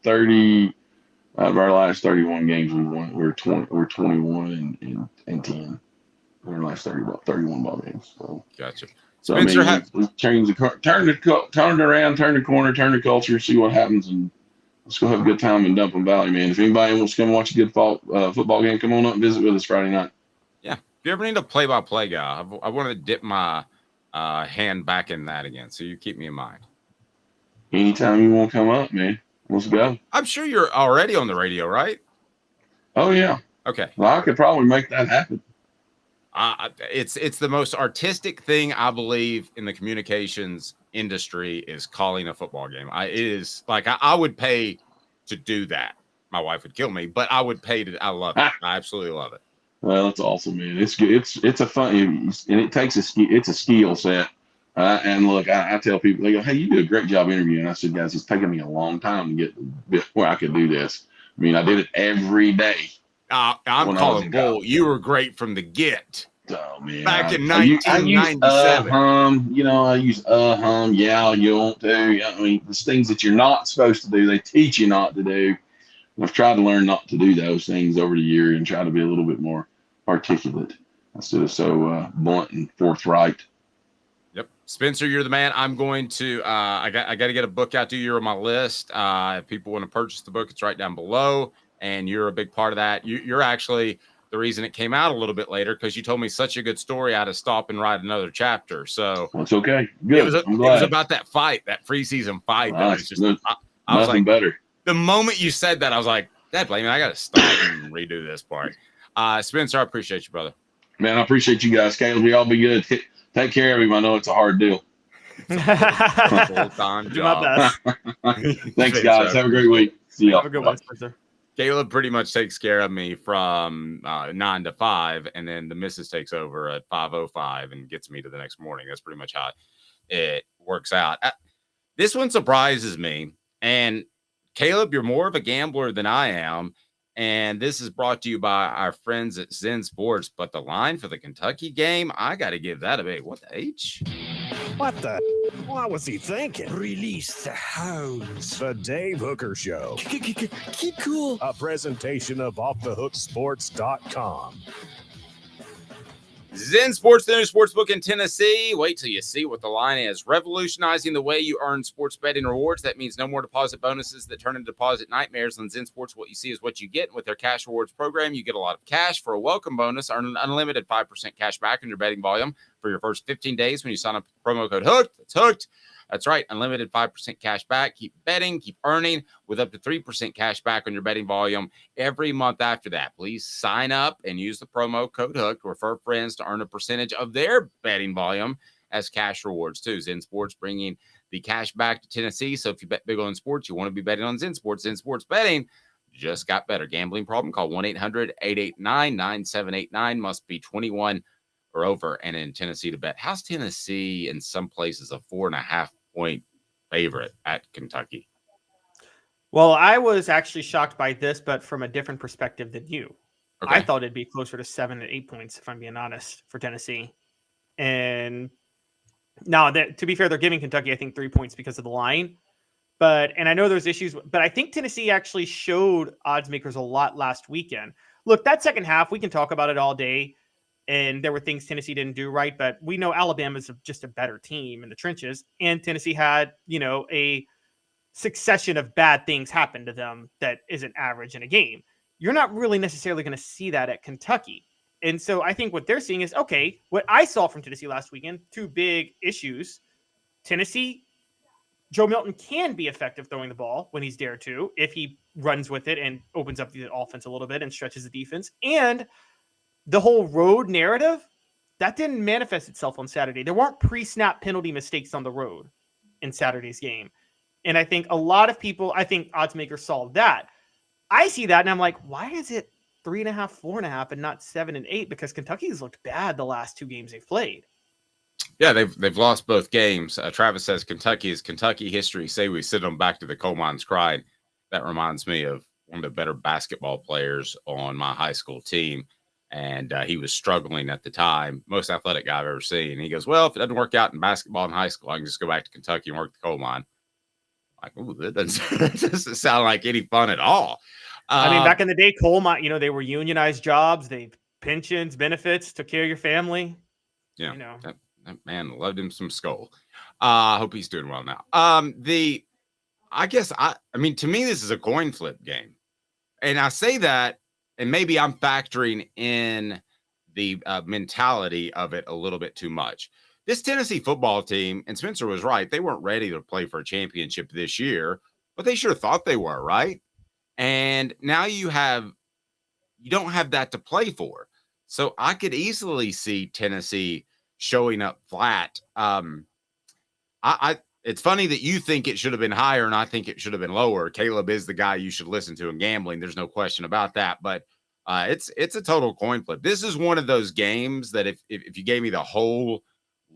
30 out of our last 31 games. We're 21 and 10. Our last 31 ball games. So gotcha. So Spencer, I mean, turn it around, turn the corner, turn the culture, see what happens, and let's go have a good time in Dumpling Valley, man. If anybody wants to come watch a good football game, come on up and visit with us Friday night. Yeah. If you ever need a play-by-play guy, I want to dip my hand back in that again, so you keep me in mind. Anytime you want to come up, man, let's go. I'm sure you're already on the radio, right? Oh, yeah. Okay. Well, I could probably make that happen. It's the most artistic thing, I believe, in the communications industry is calling a football game. It is like I would pay to do that. My wife would kill me, but I would pay to. I love it. I absolutely love it. Well, that's awesome, man. It's good. It's a fun, and it takes a skill set. And look, I tell people, they go, "Hey, you do a great job interviewing." I said, "Guys, it's taken me a long time to get where I could do this. I mean, I did it every day." I'm calling bull. You were great from the get. Oh man! Back in 1997. I use yeah, you want to. I mean, there's things that you're not supposed to do. They teach you not to do. And I've tried to learn not to do those things over the year and try to be a little bit more articulate instead of so blunt and forthright. Yep, Spencer, you're the man. I'm going to. I got to get a book out to you. You're on my list. If people want to purchase the book, it's right down below, and you're a big part of that. You're actually the reason it came out a little bit later because you told me such a good story. I had to stop and write another chapter. So that's okay. Good. It was about that fight, that preseason fight. Nice. I was nothing like, better. The moment you said that, I was like, "Dad, blame me. I got to stop and redo this part." Spencer, I appreciate you, brother. Man, I appreciate you guys. Caleb, we all be good. Take care of him. I know it's a hard deal. Full-time job. Thanks, guys. Have a great week. See y'all. Have a good one, Spencer. Caleb pretty much takes care of me from 9 to 5, and then the missus takes over at 5:05 and gets me to the next morning. That's pretty much how it works out. This one surprises me. And Caleb, you're more of a gambler than I am. And this is brought to you by our friends at Zen Sports. But the line for the Kentucky game, I got to give that a big. What the H? What the? What was he thinking? Release the hounds. The Dave Hooker Show. Keep cool. A presentation of offthehooksports.com. Zen Sports, the new sportsbook in Tennessee. Wait till you see what the line is. Revolutionizing the way you earn sports betting rewards. That means no more deposit bonuses that turn into deposit nightmares. On Zen Sports, what you see is what you get. With their cash rewards program, you get a lot of cash for a welcome bonus. Earn an unlimited 5% cash back on your betting volume for your first 15 days when you sign up with promo code HOOKED. That's HOOKED. That's right. Unlimited 5% cash back. Keep betting, keep earning with up to 3% cash back on your betting volume every month after that. Please sign up and use the promo code HOOK to refer friends to earn a percentage of their betting volume as cash rewards too. Zen Sports bringing the cash back to Tennessee. So if you bet big on sports, you want to be betting on Zen Sports. Zen Sports betting just got better. Gambling problem? Call 1-800-889-9789. Must be 21 or over and in Tennessee to bet. How's Tennessee in some places a 4.5 point favorite at Kentucky? Well, I was actually shocked by this, but from a different perspective than you. Okay. I thought it'd be closer to 7 and 8 points, if I'm being honest, for Tennessee. And now, to be fair, they're giving Kentucky, I think, 3 points because of the line. And I know there's issues, but I think Tennessee actually showed odds makers a lot last weekend. Look, that second half, we can talk about it all day. And there were things Tennessee didn't do right, but we know Alabama's just a better team in the trenches. And Tennessee had, a succession of bad things happen to them that isn't average in a game. You're not really necessarily going to see that at Kentucky. And so I think what they're seeing is, okay, what I saw from Tennessee last weekend, two big issues. Tennessee, Joe Milton can be effective throwing the ball when he's dared to, if he runs with it and opens up the offense a little bit and stretches the defense. And the whole road narrative, that didn't manifest itself on Saturday. There weren't pre-snap penalty mistakes on the road in Saturday's game. And I think a lot of people, odds makers saw that. I see that and I'm like, why is it 3.5, 4.5 and not 7 and 8? Because Kentucky's looked bad the last two games they've played. Yeah, they've lost both games. Travis says Kentucky is Kentucky history. Say we sit them back to the coal mines crying. That reminds me of one of the better basketball players on my high school team. And he was struggling at the time, most athletic guy I've ever seen. He goes, well, if it doesn't work out in basketball in high school, I can just go back to Kentucky and work the coal mine. Like, oh, that doesn't sound like any fun at all. Back in the day, coal mine, they were unionized jobs. They pensions, benefits, took care of your family. Yeah, that man loved him some skull. I hope he's doing well now. To me, this is a coin flip game. And I say that, and maybe I'm factoring in the mentality of it a little bit too much. This Tennessee football team, and Spencer was right, they weren't ready to play for a championship this year, but they sure thought they were, right? And now you don't have that to play for. So I could easily see Tennessee showing up flat. It's funny that you think it should have been higher and I think it should have been lower. Caleb is the guy you should listen to in gambling. There's no question about that. But it's a total coin flip. This is one of those games that if you gave me the whole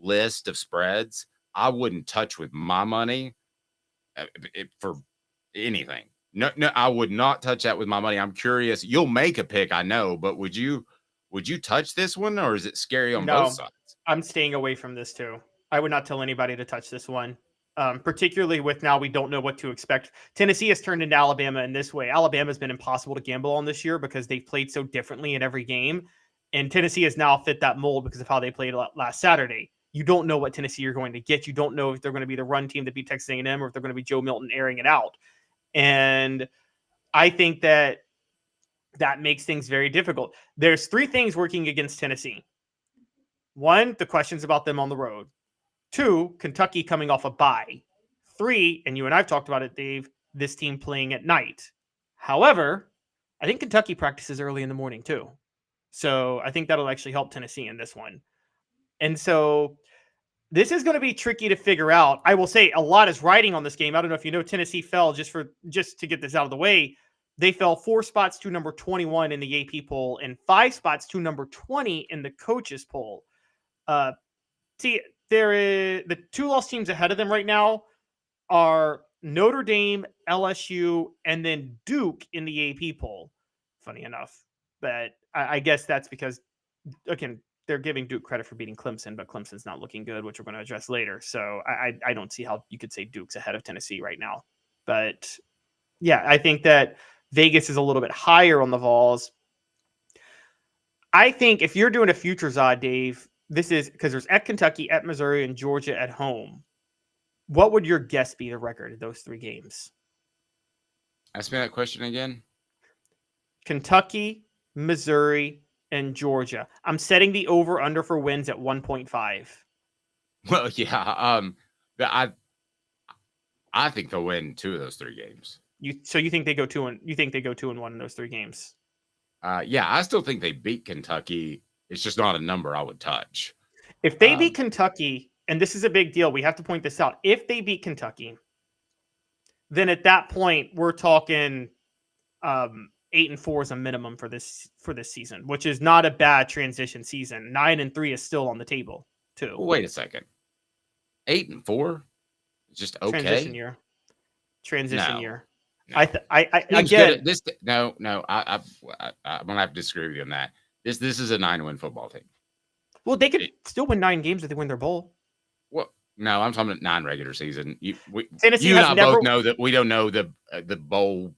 list of spreads, I wouldn't touch with my money for anything. No, I would not touch that with my money. I'm curious. You'll make a pick, I know, but would you touch this one, or is it scary on both sides? I'm staying away from this too. I would not tell anybody to touch this one. Particularly with now we don't know what to expect. Tennessee has turned into Alabama in this way. Alabama's been impossible to gamble on this year because they've played so differently in every game. And Tennessee has now fit that mold because of how they played last Saturday. You don't know what Tennessee you're going to get. You don't know if they're going to be the run team that beat Texas A&M or if they're going to be Joe Milton airing it out. And I think that makes things very difficult. There's three things working against Tennessee. One, the questions about them on the road. Two, Kentucky coming off a bye. Three, and you and I've talked about it, Dave, this team playing at night. However, I think Kentucky practices early in the morning too. So I think that'll actually help Tennessee in this one. And so this is going to be tricky to figure out. I will say a lot is riding on this game. I don't know if you know, Tennessee fell just to get this out of the way. They fell 4 spots to number 21 in the AP poll and 5 spots to number 20 in the coaches poll. There is the 2 lost teams ahead of them right now are Notre Dame, LSU, and then Duke in the AP poll. Funny enough, but I guess that's because, again, they're giving Duke credit for beating Clemson, but Clemson's not looking good, which we're going to address later. So I don't see how you could say Duke's ahead of Tennessee right now. But yeah, I think that Vegas is a little bit higher on the Vols. I think if you're doing a futures odd, Dave, this is because there's at Kentucky, at Missouri, and Georgia at home. What would your guess be the record of those 3 games? Ask me that question again. Kentucky, Missouri, and Georgia. I'm setting the over-under for wins at 1.5. Well, yeah. I think they'll win 2 of those 3 games. So you think they go 2-1 in those 3 games? Yeah, I still think they beat Kentucky. It's just not a number I would touch. If they beat Kentucky, and this is a big deal, we have to point this out. If they beat Kentucky, then at that point we're talking 8-4 is a minimum for this season, which is not a bad transition season. 9-3 is still on the table too. Well, wait a second. 8-4, just okay. Transition year. No. I Team's again. good at this. No. I'm gonna have to disagree with you on that. This is a 9-win football team. Well, they could still win 9 games if they win their bowl. Well, no, I'm talking about non-regular season. Tennessee you and I never... both know that we don't know the bowl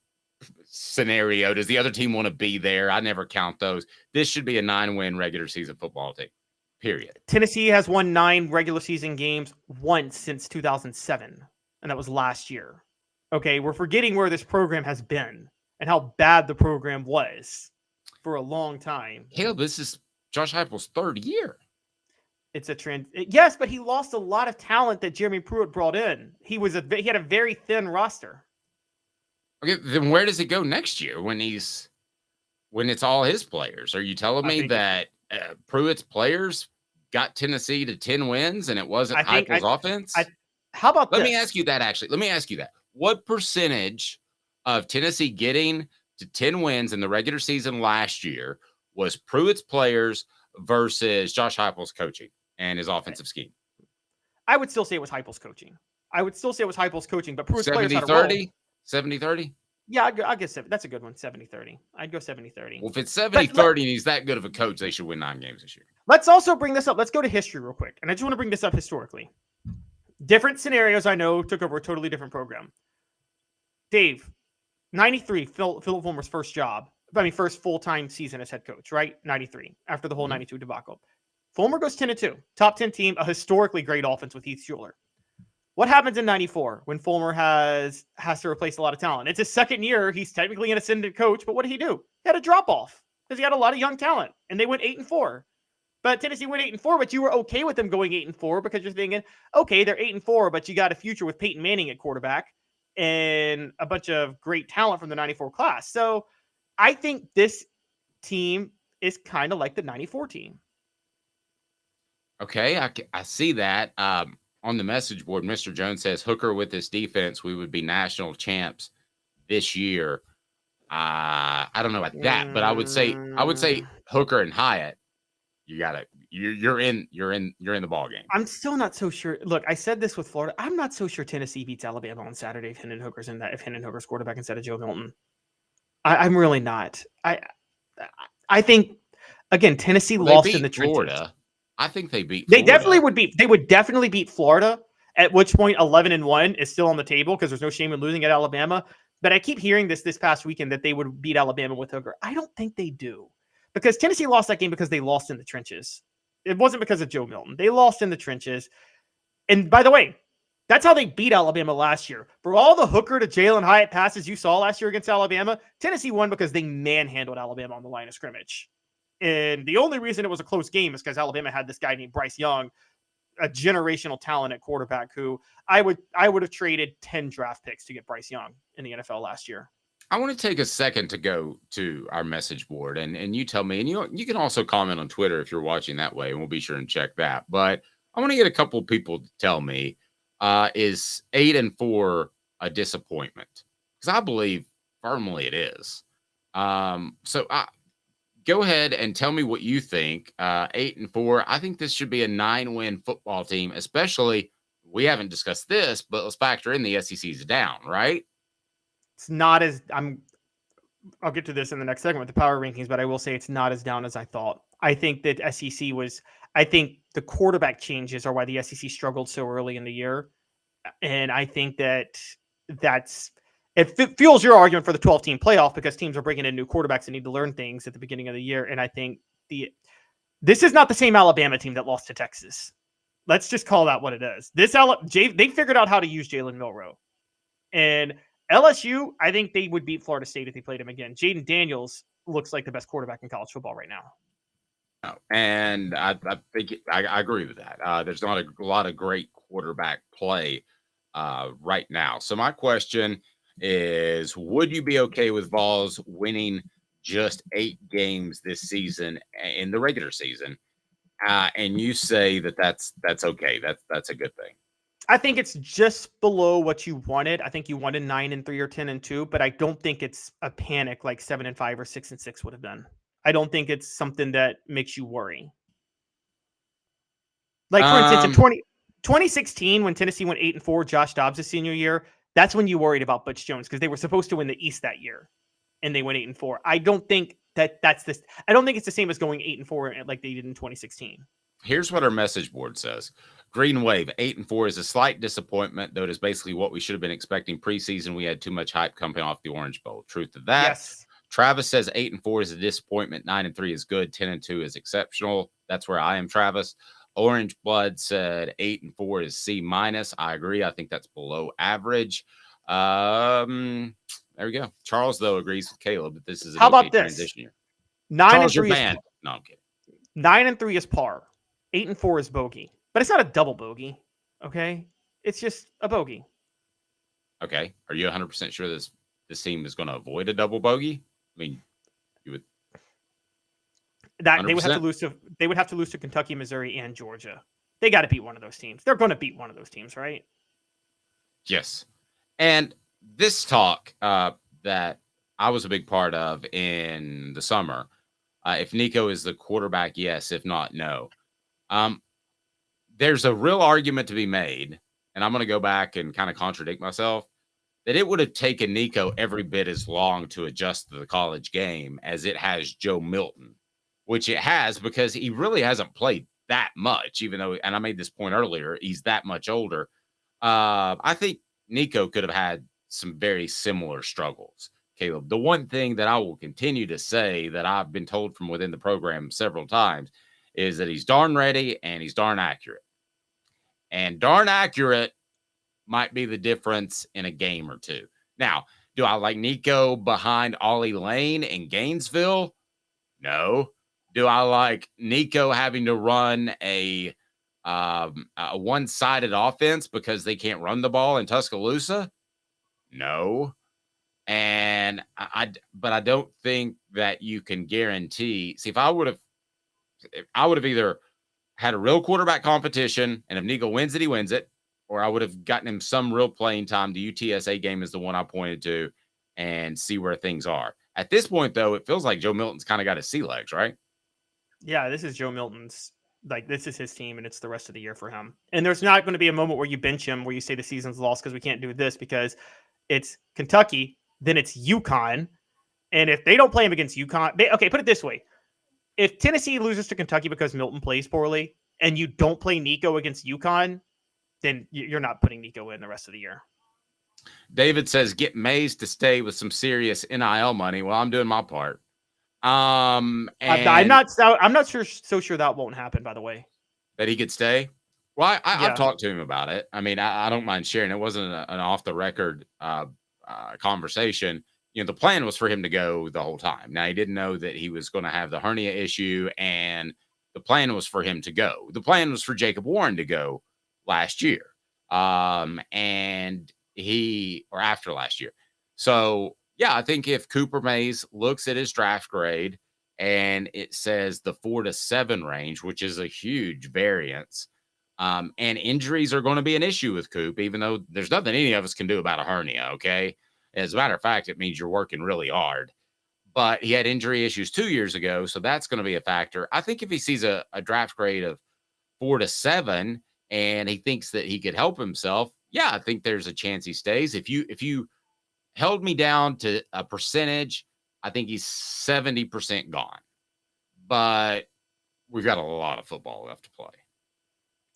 scenario. Does the other team want to be there? I never count those. This should be a 9-win regular season football team. Period. Tennessee has won 9 regular season games once since 2007, and that was last year. Okay, we're forgetting where this program has been and how bad the program was for a long time. Caleb, this is Josh Heupel's 3rd year. It's a trend. Yes, but he lost a lot of talent that Jeremy Pruitt brought in. He had a very thin roster. Okay, then where does it go next year when it's all his players? Are you telling me that Pruitt's players got Tennessee to 10 wins and it wasn't Heupel's offense? How about Let me ask you that, actually. Let me ask you that. What percentage of Tennessee getting to 10 wins in the regular season last year was Pruitt's players versus Josh Heupel's coaching and his offensive scheme? I would still say it was Heupel's coaching. But Pruitt's players had a role. 70-30? Yeah, I guess that's a good one, 70-30. I'd go 70-30. Well, if it's 70-30 and he's that good of a coach, they should win 9 games this year. Let's also bring this up. Let's go to history real quick. And I just want to bring this up historically. Different scenarios, I know, took over a totally different program. Dave, 93, Philip Fulmer's first full-time season as head coach, right? 93, after the whole 92 debacle. Fulmer goes 10-2, top 10 team, a historically great offense with Heath Schuler. What happens in 94 when Fulmer has to replace a lot of talent? It's his 2nd year. He's technically an ascendant coach, but what did he do? He had a drop-off because he had a lot of young talent, and they went 8-4. But Tennessee went 8-4, but you were okay with them going 8-4 because you're thinking, okay, they're 8-4, but you got a future with Peyton Manning at quarterback and a bunch of great talent from the 94 class. So I think this team is kind of like the 94 team. Okay, I see that. On the message board, Mr. Jones says, Hooker with this defense, we would be national champs this year. I don't know about that, but I would say Hooker and Hyatt. You're in the ball game. I'm still not so sure. Look, I said this with Florida. I'm not so sure Tennessee beats Alabama on Saturday if Hendon Hooker's quarterback instead of Joe Milton. I'm really not. I think again Tennessee lost in the trenches. Florida. I think they beat. They definitely would beat. They would definitely beat Florida. At which point 11-1 is still on the table because there's no shame in losing at Alabama. But I keep hearing this past weekend that they would beat Alabama with Hooker. I don't think they do. Because Tennessee lost that game because they lost in the trenches. It wasn't because of Joe Milton. They lost in the trenches. And by the way, that's how they beat Alabama last year. For all the Hooker to Jalen Hyatt passes you saw last year against Alabama, Tennessee won because they manhandled Alabama on the line of scrimmage. And the only reason it was a close game is because Alabama had this guy named Bryce Young, a generational talent at quarterback who I would have traded 10 draft picks to get Bryce Young in the NFL last year. I want to take a second to go to our message board and you tell me, and you can also comment on Twitter if you're watching that way, and we'll be sure and check that. But I want to get a couple of people to tell me, is 8-4 a disappointment? Because I believe firmly it is. So go ahead and tell me what you think. 8-4. I think this should be a 9-win football team, especially we haven't discussed this, but let's factor in the SEC's down, right? It's not as I'll get to this in the next segment with the power rankings, but I will say it's not as down as I thought. I think that I think the quarterback changes are why the SEC struggled so early in the year. And I think it fuels your argument for the 12-team playoff because teams are bringing in new quarterbacks and need to learn things at the beginning of the year. And I think this is not the same Alabama team that lost to Texas. Let's just call that what it is. They figured out how to use Jalen Milroe. And LSU, I think they would beat Florida State if they played him again. Jaden Daniels looks like the best quarterback in college football right now. And I think I agree with that. There's not a lot of great quarterback play right now. So my question is, would you be okay with Vols winning just 8 games this season in the regular season? And you say that's okay. That's a good thing. I think it's just below what you wanted. I think you wanted 9-3 or 10-2, but I don't think it's a panic like 7-5 or 6-6 would have been. I don't think it's something that makes you worry. Like, for instance, in 2016, when Tennessee went 8-4, Josh Dobbs' senior year, that's when you worried about Butch Jones because they were supposed to win the East that year, and they went 8-4. I don't think that's this. I don't think it's the same as going 8-4 like they did in 2016. Here's what our message board says. Green Wave, 8-4 is a slight disappointment, though it is basically what we should have been expecting preseason. We had too much hype coming off the Orange Bowl. Truth to that. Yes. Travis says 8-4 is a disappointment. 9-3 is good. 10-2 is exceptional. That's where I am, Travis. Orange Blood said 8-4 is C-. I agree. I think that's below average. There we go. Charles, though, agrees with Caleb that this is How about this? Transition year. 9-3 is no, I'm kidding. 9-3 is par. 8-4 is bogey, but it's not a double bogey. Okay, it's just a bogey. Okay, are you 100% sure this team is going to avoid a double bogey? I mean, you would. That they would have to lose to. They would have to lose to Kentucky, Missouri, and Georgia. They got to beat one of those teams. They're going to beat one of those teams, right? Yes, and this talk that I was a big part of in the summer. If Nico is the quarterback, yes. If not, no. There's a real argument to be made, and I'm going to go back and kind of contradict myself, that it would have taken Nico every bit as long to adjust to the college game as it has Joe Milton, which it has because he really hasn't played that much, even though, and I made this point earlier, he's that much older. I think Nico could have had some very similar struggles. Caleb, the one thing that I will continue to say that I've been told from within the program several times is that he's darn ready and he's darn accurate. And darn accurate might be the difference in a game or two. Now, do I like Nico behind Ollie Lane in Gainesville? No. Do I like Nico having to run a one-sided offense because they can't run the ball in Tuscaloosa? No. And but I don't think that you can guarantee. See, if I would have either had a real quarterback competition, and if Nico wins it, he wins it, or I would have gotten him some real playing time. The UTSA game is the one I pointed to, and see where things are. At this point, though, it feels like Joe Milton's kind of got his sea legs, right? Yeah, this is Joe Milton's. Like, this is his team, and it's the rest of the year for him. And there's not going to be a moment where you bench him, where you say the season's lost because we can't do this, because it's Kentucky, then it's UConn. And if they don't play him against UConn, okay, put it this way. If Tennessee loses to Kentucky because Milton plays poorly and you don't play Nico against UConn, then you're not putting Nico in the rest of the year. David says, get Mays to stay with some serious NIL money. Well, I'm doing my part. And I'm not so sure that won't happen, by the way. That he could stay? Well, Yeah. I've talked to him about it. I mean, I don't mind sharing. It wasn't an off the record conversation. You know, the plan was for him to go the whole time. Now, he didn't know that he was going to have the hernia issue, and the plan was for him to go. The plan was for Jacob Warren to go last year, or after last year. So, yeah, I think if Cooper Mays looks at his draft grade and it says the 4 to 7 range, which is a huge variance, and injuries are going to be an issue with Coop, even though there's nothing any of us can do about a hernia, okay? As a matter of fact, it means you're working really hard. But he had injury issues 2 years ago, so that's going to be a factor. I think if he sees a draft grade of 4 to 7 and he thinks that he could help himself, yeah, I think there's a chance he stays. If you held me down to a percentage, I think he's 70% gone. But we've got a lot of football left to play.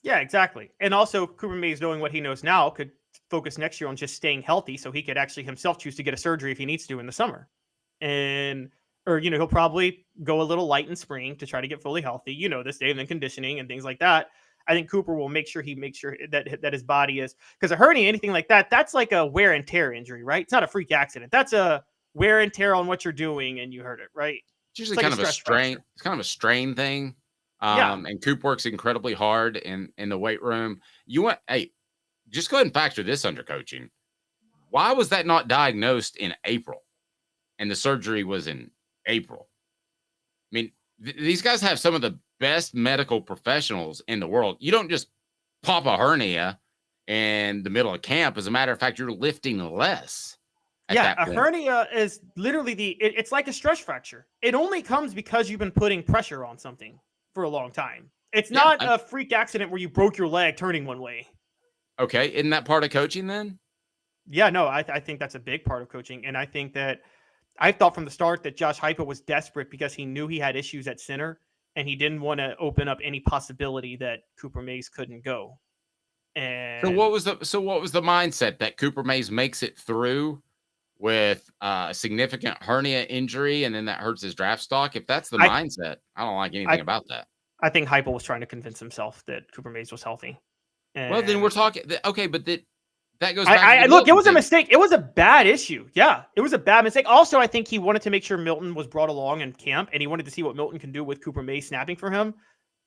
Yeah, exactly. And also, Cooper Mays, knowing what he knows now, could focus next year on just staying healthy, so he could actually himself choose to get a surgery if he needs to in the summer. Or he'll probably go a little light in spring to try to get fully healthy, this day, and then conditioning and things like that. I think Cooper will make sure that his body is, because a hernia, anything like that, that's like a wear and tear injury, right? It's not a freak accident. That's a wear and tear on what you're doing and you hurt it, right? It's usually kind of a strain. It's kind of a strain thing. And Coop works incredibly hard in the weight room. just go ahead and factor this under coaching. Why was that not diagnosed in April? And the surgery was in April. I mean, these guys have some of the best medical professionals in the world. You don't just pop a hernia in the middle of camp. As a matter of fact, you're lifting less. Yeah, a hernia is literally it's like a stress fracture. It only comes because you've been putting pressure on something for a long time. It's not a freak accident where you broke your leg turning one way. Okay, isn't that part of coaching then? Yeah, no, I think that's a big part of coaching. And I think that I thought from the start that Josh Heupel was desperate because he knew he had issues at center and he didn't want to open up any possibility that Cooper Mays couldn't go. And so what was the mindset that Cooper Mays makes it through with a significant hernia injury and then that hurts his draft stock? If that's the mindset, I don't like anything about that. I think Heupel was trying to convince himself that Cooper Mays was healthy. And well, then we're talking. Okay, but that goes back. Look, it was a mistake. It was a bad issue. Yeah, it was a bad mistake. Also, I think he wanted to make sure Milton was brought along in camp, and he wanted to see what Milton can do with Cooper Mays snapping for him.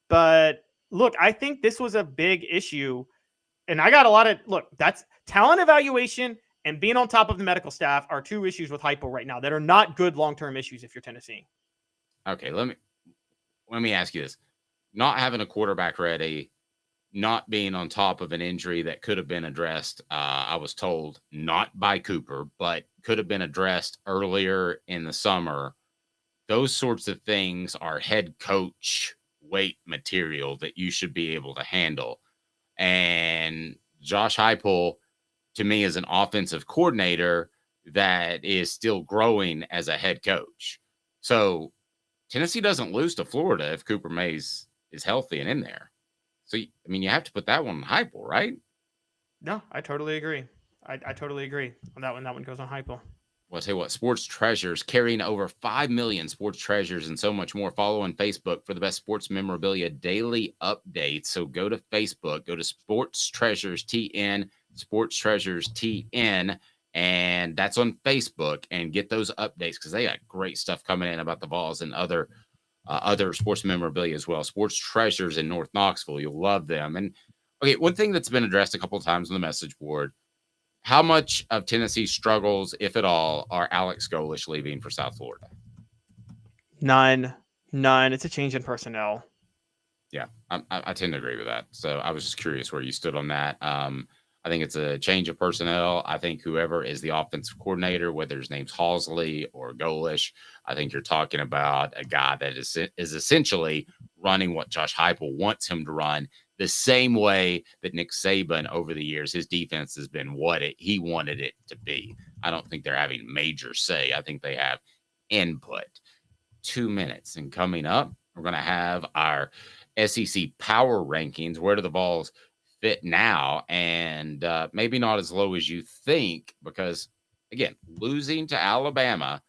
But look, I think this was a big issue, and I got a lot of that's talent evaluation and being on top of the medical staff are two issues with Heupel right now that are not good long-term issues if you're Tennessee. Okay, let me ask you this: not having a quarterback ready, not being on top of an injury that could have been addressed, I was told not by Cooper, but could have been addressed earlier in the summer. Those sorts of things are head coach weight material that you should be able to handle. And Josh Heupel, to me, is an offensive coordinator that is still growing as a head coach. So Tennessee doesn't lose to Florida if Cooper Mays is healthy and in there. So, I mean, you have to put that one on Heupel, right? No, I totally agree. I totally agree on that one. That one goes on Heupel. Well, I'll tell you what, Sports Treasures, carrying over 5 million sports treasures and so much more. Follow on Facebook for the best sports memorabilia daily updates. So go to Facebook, go to Sports Treasures TN, Sports Treasures TN, and that's on Facebook, and get those updates because they got great stuff coming in about the Vols and other sports memorabilia as well. Sports Treasures in North Knoxville. You'll love them. And okay, one thing that's been addressed a couple of times on the message board, how much of Tennessee's struggles, if at all, are Alex Golish leaving for South Florida? None. It's a change in personnel. Yeah, I tend to agree with that. So I was just curious where you stood on that. I think it's a change of personnel. I think whoever is the offensive coordinator, whether his name's Halsley or Golish, I think you're talking about a guy that is essentially running what Josh Heupel wants him to run, the same way that Nick Saban over the years, his defense has been what he wanted it to be. I don't think they're having major say. I think they have input. 2 minutes. And coming up, we're going to have our SEC power rankings. Where do the Vols fit now? And maybe not as low as you think, because, again, losing to Alabama,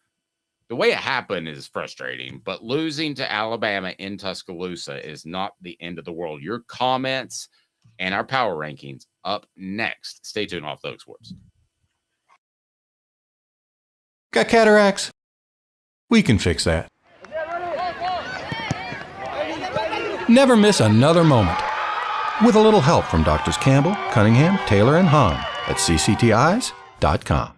the way it happened is frustrating, but losing to Alabama in Tuscaloosa is not the end of the world. Your comments and our power rankings up next. Stay tuned. Off the Hook Sports. Got cataracts? We can fix that. Never miss another moment. With a little help from Doctors Campbell, Cunningham, Taylor, and Hahn at cctis.com.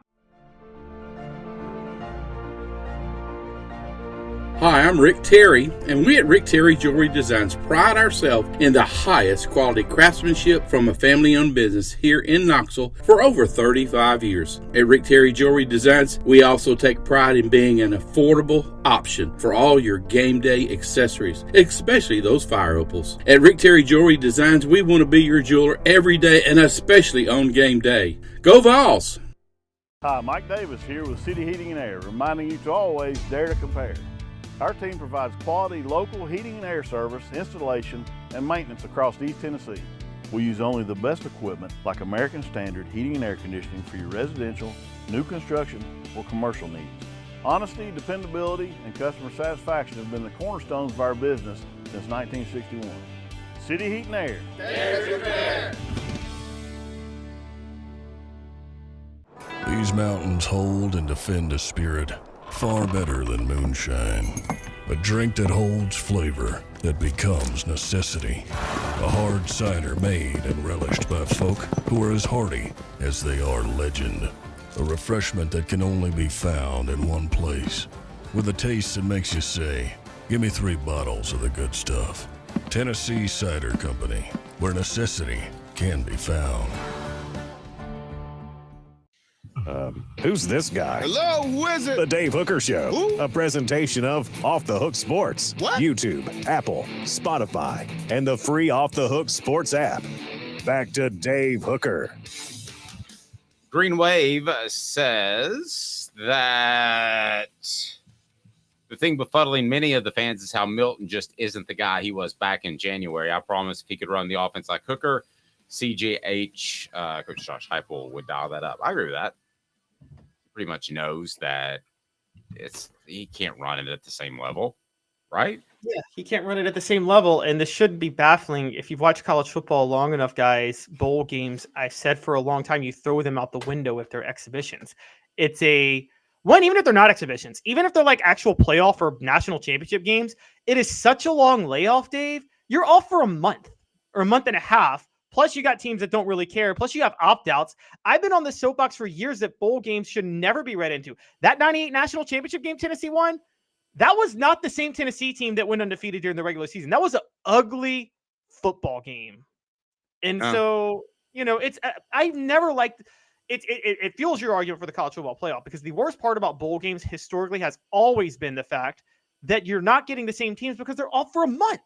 Hi, I'm Rick Terry, and we at Rick Terry Jewelry Designs pride ourselves in the highest quality craftsmanship from a family-owned business here in Knoxville for over 35 years. At Rick Terry Jewelry Designs, we also take pride in being an affordable option for all your game day accessories, especially those fire opals. At Rick Terry Jewelry Designs, we want to be your jeweler every day and especially on game day. Go Vols! Hi, Mike Davis here with City Heating and Air, reminding you to always dare to compare. Our team provides quality local heating and air service, installation, and maintenance across East Tennessee. We use only the best equipment like American Standard heating and air conditioning for your residential, new construction, or commercial needs. Honesty, dependability, and customer satisfaction have been the cornerstones of our business since 1961. City Heat and Air. Dare to compare. These mountains hold and defend a spirit. Far better than moonshine. A drink that holds flavor, that becomes necessity. A hard cider made and relished by folk who are as hearty as they are legend. A refreshment that can only be found in one place. With a taste that makes you say, give me 3 bottles of the good stuff. Tennessee Cider Company, where necessity can be found. Who's this guy? Hello, who is it? The Dave Hooker Show. Who? A presentation of Off the Hook Sports. What? YouTube, Apple, Spotify, and the free Off the Hook Sports app. Back to Dave Hooker. Green Wave says that the thing befuddling many of the fans is how Milton just isn't the guy he was back in January. I promise if he could run the offense like Hooker, CJH, Coach Josh Heupel would dial that up. I agree with that. Pretty much knows that he can't run it at the same level, right? Yeah, he can't run it at the same level, and this shouldn't be baffling. If you've watched college football long enough, guys, bowl games, I've said for a long time, you throw them out the window if they're exhibitions. It's even if they're not exhibitions, even if they're like actual playoff or national championship games, it is such a long layoff, Dave. You're off for a month or a month and a half. Plus, you got teams that don't really care. Plus, you have opt-outs. I've been on the soapbox for years that bowl games should never be read into. That 98 national championship game Tennessee won, that was not the same Tennessee team that went undefeated during the regular season. That was an ugly football game. And so, I've never liked it. It fuels your argument for the college football playoff because the worst part about bowl games historically has always been the fact that you're not getting the same teams because they're off for a month.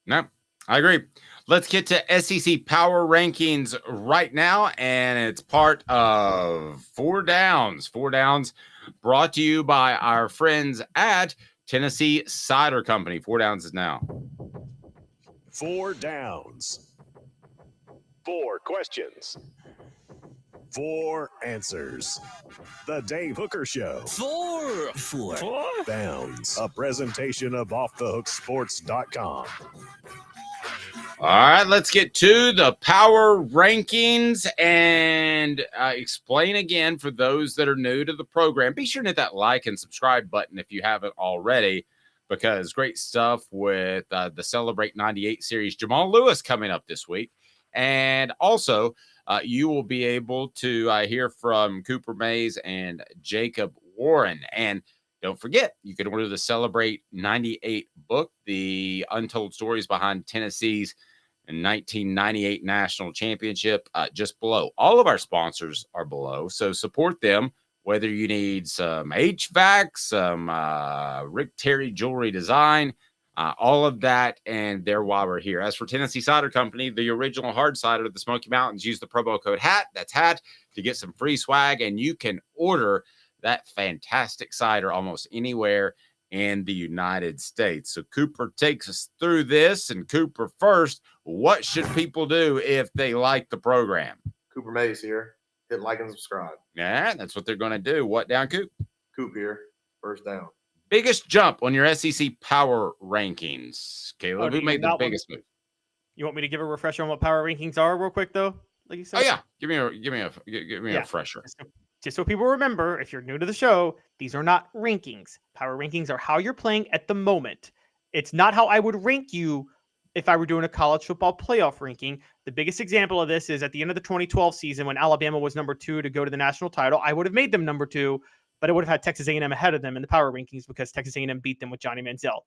No, I agree. Let's get to SEC Power Rankings right now, and it's part of Four Downs. Four Downs brought to you by our friends at Tennessee Cider Company. Four Downs is now. 4 downs. 4 questions. 4 answers. The Dave Hooker Show. 4 Downs. A presentation of offthehooksports.com. All right, let's get to the power rankings and explain again for those that are new to the program. Be sure to hit that like and subscribe button if you haven't already, because great stuff with the Celebrate 98 series. Jamal Lewis coming up this week. And also, you will be able to hear from Cooper Mays and Jacob Warren. And don't forget, you can order the Celebrate 98 book, the Untold Stories Behind Tennessee's 1998 National Championship, just below. All of our sponsors are below, so support them, whether you need some HVAC, some Rick Terry jewelry design, all of that, and there while we're here. As for Tennessee Cider Company, the original hard cider of the Smoky Mountains, use the promo code HAT, that's HAT, to get some free swag, and you can order that fantastic cider almost anywhere in the United States. So Cooper takes us through this, and Cooper first, what should people do if they like the program? Cooper Mays here. Hit like and subscribe. Yeah, that's what they're going to do. What down, Coop? Coop here. First down. Biggest jump on your SEC power rankings. Caleb, who made the biggest move? You want me to give a refresher on what power rankings are real quick, though? Like you said? Oh, yeah. Give me a refresher. Just so people remember, if you're new to the show, these are not rankings. Power rankings are how you're playing at the moment. It's not how I would rank you if I were doing a college football playoff ranking. The biggest example of this is at the end of the 2012 season when Alabama was number 2 to go to the national title. I would have made them number 2, but I would have had Texas A&M ahead of them in the power rankings because Texas A&M beat them with Johnny Manziel.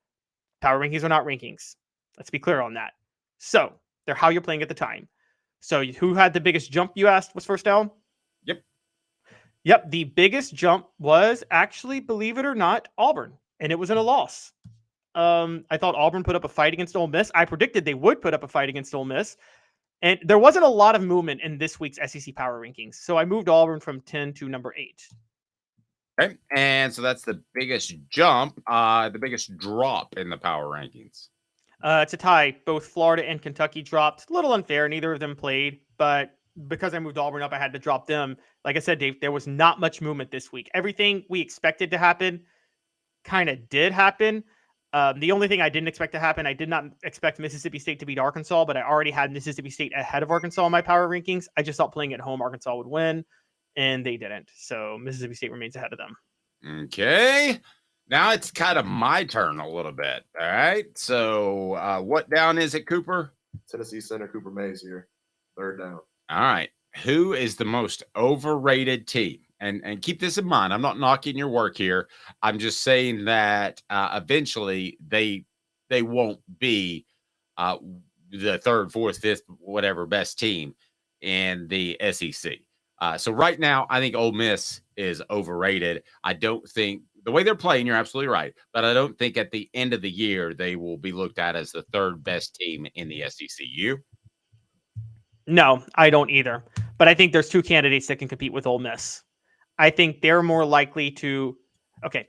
Power rankings are not rankings. Let's be clear on that. So they're how you're playing at the time. So who had the biggest jump, you asked, was first down? Yep, the biggest jump was actually, believe it or not, Auburn, and it was in a loss. I thought Auburn put up a fight against Ole Miss. I predicted they would put up a fight against Ole Miss, and there wasn't a lot of movement in this week's SEC Power Rankings, so I moved Auburn from 10 to number 8. Okay, and so that's the biggest jump, the biggest drop in the Power Rankings. It's a tie. Both Florida and Kentucky dropped. A little unfair. Neither of them played, but because I moved Auburn up, I had to drop them. Like I said, Dave, there was not much movement this week. Everything we expected to happen kind of did happen. The only thing I didn't expect to happen, I did not expect Mississippi State to beat Arkansas, but I already had Mississippi State ahead of Arkansas in my power rankings. I just thought playing at home, Arkansas would win, and they didn't. So Mississippi State remains ahead of them. Okay. Now it's kind of my turn a little bit. All right. So what down is it, Cooper? Tennessee center Cooper Mays here. Third down. All right. Who is the most overrated team? And keep this in mind. I'm not knocking your work here. I'm just saying that eventually they won't be the third, fourth, fifth, whatever best team in the SEC. So right now, I think Ole Miss is overrated. I don't think the way they're playing, you're absolutely right. But I don't think at the end of the year they will be looked at as the third best team in the SEC. You? No, I don't either. But I think there's two candidates that can compete with Ole Miss. I think they're more likely to. Okay.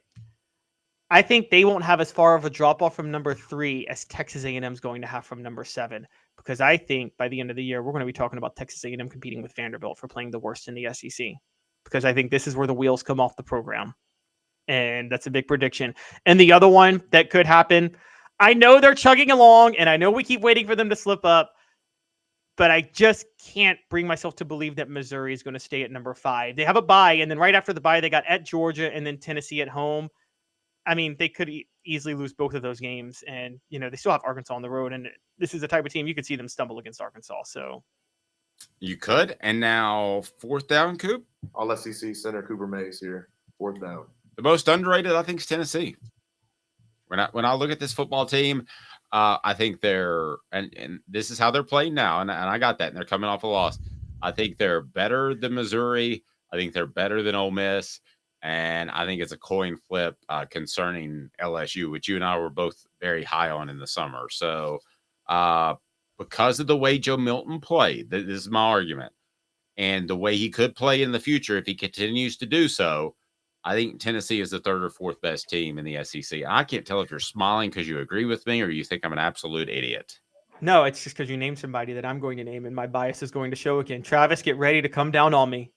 I think they won't have as far of a drop off from number 3 as Texas A&M is going to have from number 7, because I think by the end of the year we're going to be talking about Texas A&M competing with Vanderbilt for playing the worst in the SEC, because I think this is where the wheels come off the program, and that's a big prediction. And the other one that could happen, I know they're chugging along, and I know we keep waiting for them to slip up, but I just can't bring myself to believe that Missouri is going to stay at number 5. They have a bye, and then right after the bye, they got at Georgia and then Tennessee at home. I mean, they could easily lose both of those games, and they still have Arkansas on the road, and this is the type of team you could see them stumble against Arkansas. So you could. And now fourth down, Coop. All SEC center Cooper Mays here. Fourth down. The most underrated, I think, is Tennessee. When I look at this football team, I think they're and this is how they're playing now, and I got that, and they're coming off a loss. I think they're better than Missouri. I think they're better than Ole Miss. And I think it's a coin flip concerning LSU, which you and I were both very high on in the summer. So because of the way Joe Milton played, this is my argument, and the way he could play in the future if he continues to do so, I think Tennessee is the third or fourth best team in the SEC. I can't tell if you're smiling because you agree with me or you think I'm an absolute idiot. No, it's just because you named somebody that I'm going to name, and my bias is going to show again. Travis, get ready to come down on me,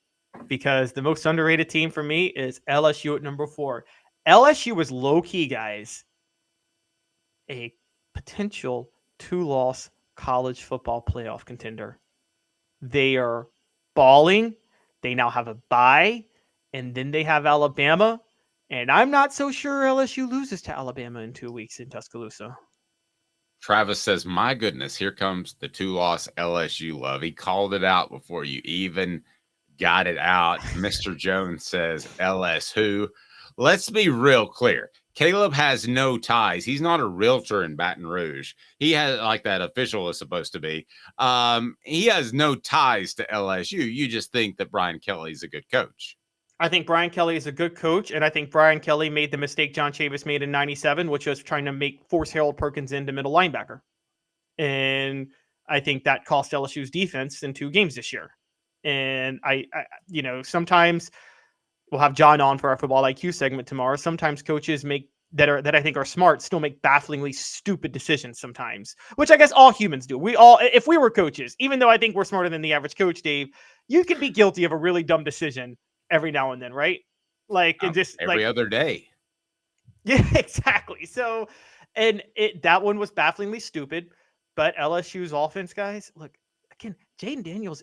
because the most underrated team for me is LSU at number 4. LSU was low-key, guys, a potential 2-loss college football playoff contender. They are balling. They now have a bye, and then they have Alabama, and I'm not so sure LSU loses to Alabama in 2 weeks in Tuscaloosa. Travis says, my goodness, here comes the 2-loss LSU love. He called it out before you even got it out. Mr. Jones says, LS who? Let's be real clear. Caleb has no ties. He's not a realtor in Baton Rouge. He has, like that official is supposed to be. He has no ties to LSU. You just think that Brian Kelly's a good coach. I think Brian Kelly is a good coach, and I think Brian Kelly made the mistake John Chavis made in 97, which was trying to force Harold Perkins into middle linebacker. And I think that cost LSU's defense in 2 games this year. And I sometimes we'll have John on for our football IQ segment tomorrow. Sometimes coaches that I think are smart still make bafflingly stupid decisions sometimes, which I guess all humans do. If we were coaches, even though I think we're smarter than the average coach, Dave, you could be guilty of a really dumb decision every now and then, right? Like, and just every other day. Yeah, exactly. So, and that one was bafflingly stupid, but LSU's offense, guys, look, again, Jaden Daniels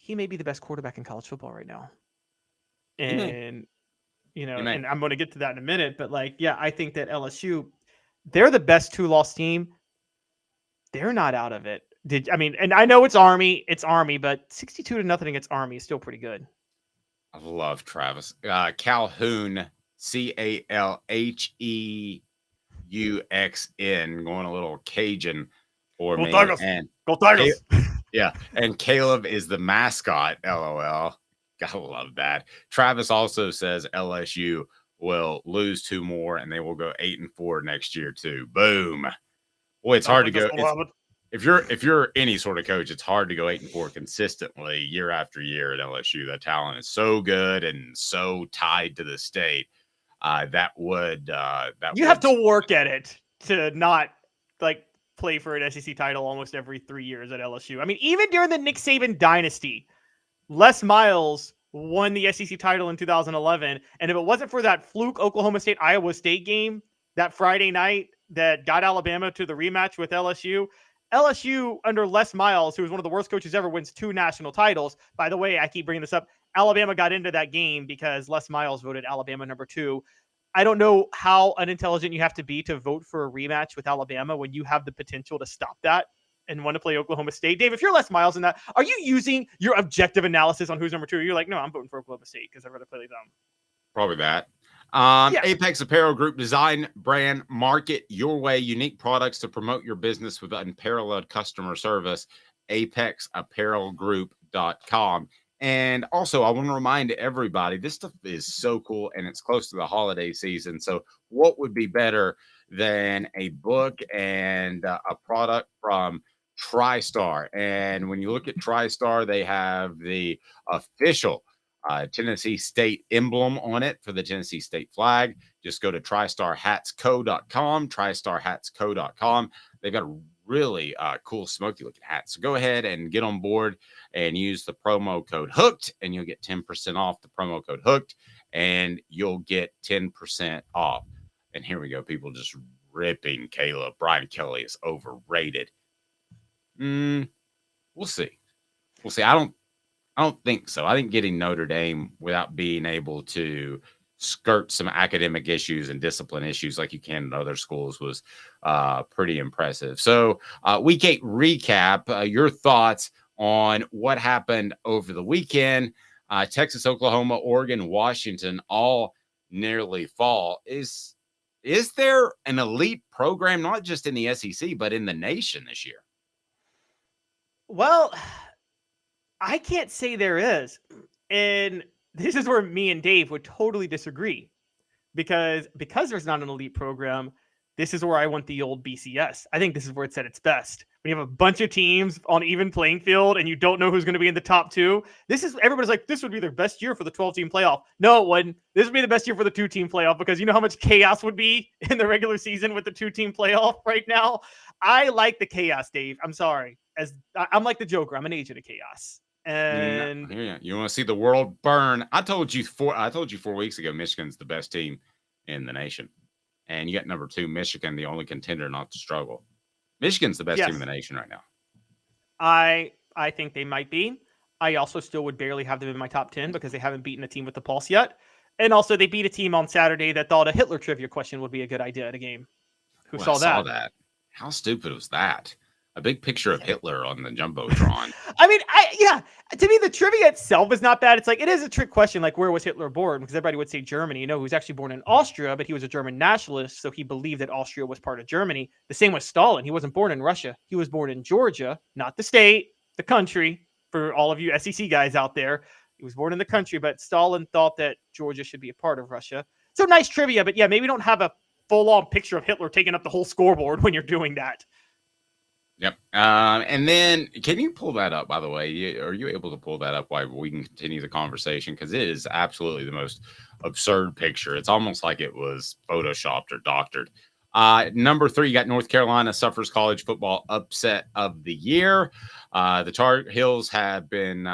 he may be the best quarterback in college football right now. And, and I'm going to get to that in a minute, but I think that LSU, they're the best 2-loss team. They're not out of it. And I know it's Army, but 62-0 against Army is still pretty good. I love Travis. Calhoun, CALHEUXN, going a little Cajun for me. Go Tigers. Yeah, and Caleb is the mascot, LOL. Gotta love that. Travis also says LSU will lose 2 more, and they will go 8-4 next year too. Boom. Boy, it's hard to go. If you're any sort of coach, it's hard to go 8-4 consistently year after year at LSU. That talent is so good and so tied to the state. That would you have to work at it to not play for an SEC title almost every 3 years at LSU. I mean, even during the Nick Saban dynasty, Les Miles won the SEC title in 2011. And if it wasn't for that fluke Oklahoma State-Iowa State game that Friday night that got Alabama to the rematch with LSU, LSU under Les Miles, who was one of the worst coaches ever, wins 2 national titles. By the way, I keep bringing this up. Alabama got into that game because Les Miles voted Alabama number 2. I don't know how unintelligent you have to be to vote for a rematch with Alabama when you have the potential to stop that and want to play Oklahoma State. Dave, if you're Les Miles in that, are you using your objective analysis on who's number 2? You're like, no, I'm voting for Oklahoma State because I'd rather play them. Probably that. Apex Apparel Group, design, brand, market your way, unique products to promote your business with unparalleled customer service. ApexApparelGroup.com. And also, I want to remind everybody, this stuff is so cool, and it's close to the holiday season. So what would be better than a book and a product from TriStar? And when you look at TriStar, they have the official Tennessee State emblem on it for the Tennessee State flag. Just go to TristarHatsCo.com, TristarHatsCo.com. They've got a really cool smoky looking hat. So go ahead and get on board and use the promo code HOOKED, and you'll get 10% off. The promo code HOOKED, and you'll get 10% off. And here we go. People just ripping Caleb. Brian Kelly is overrated. We'll see. We'll see. I don't think so. I think getting Notre Dame without being able to skirt some academic issues and discipline issues like you can in other schools was pretty impressive. So week 8 recap, your thoughts on what happened over the weekend. Texas, Oklahoma, Oregon, Washington, all nearly fall. Is there an elite program, not just in the SEC, but in the nation this year? Well, I can't say there is. And this is where me and Dave would totally disagree. Because there's not an elite program, this is where I want the old BCS. I think this is where it's at its best. When you have a bunch of teams on even playing field and you don't know who's going to be in the top 2, everybody's like, this would be their best year for the 12-team playoff. No, it wouldn't. This would be the best year for the 2-team playoff, because you know how much chaos would be in the regular season with the 2-team playoff right now. I like the chaos, Dave. I'm sorry. I'm like the Joker. I'm an agent of chaos. And you want to see the world burn. I told you 4 weeks ago, Michigan's the best team in the nation. And you got number 2, Michigan, the only contender not to struggle. Michigan's the best team in the nation right now. I think they might be. I also still would barely have them in my top 10 because they haven't beaten a team with the pulse yet. And also they beat a team on Saturday that thought a Hitler trivia question would be a good idea at a game. Who saw that? How stupid was that? A big picture of Hitler on the Jumbotron. I mean, to me, the trivia itself is not bad. It's like, it is a trick question, like, where was Hitler born? Because everybody would say Germany. You know, he was actually born in Austria, but he was a German nationalist, so he believed that Austria was part of Germany. The same with Stalin. He wasn't born in Russia. He was born in Georgia, not the state, the country, for all of you SEC guys out there. He was born in the country, but Stalin thought that Georgia should be a part of Russia. So nice trivia, but yeah, maybe don't have a full-on picture of Hitler taking up the whole scoreboard when you're doing that. Yep. And then can you pull that up, by the way? Are you able to pull that up while we can continue the conversation? Because it is absolutely the most absurd picture. It's almost like it was photoshopped or doctored. Number 3, you got North Carolina suffers college football upset of the year. The Tar Heels have been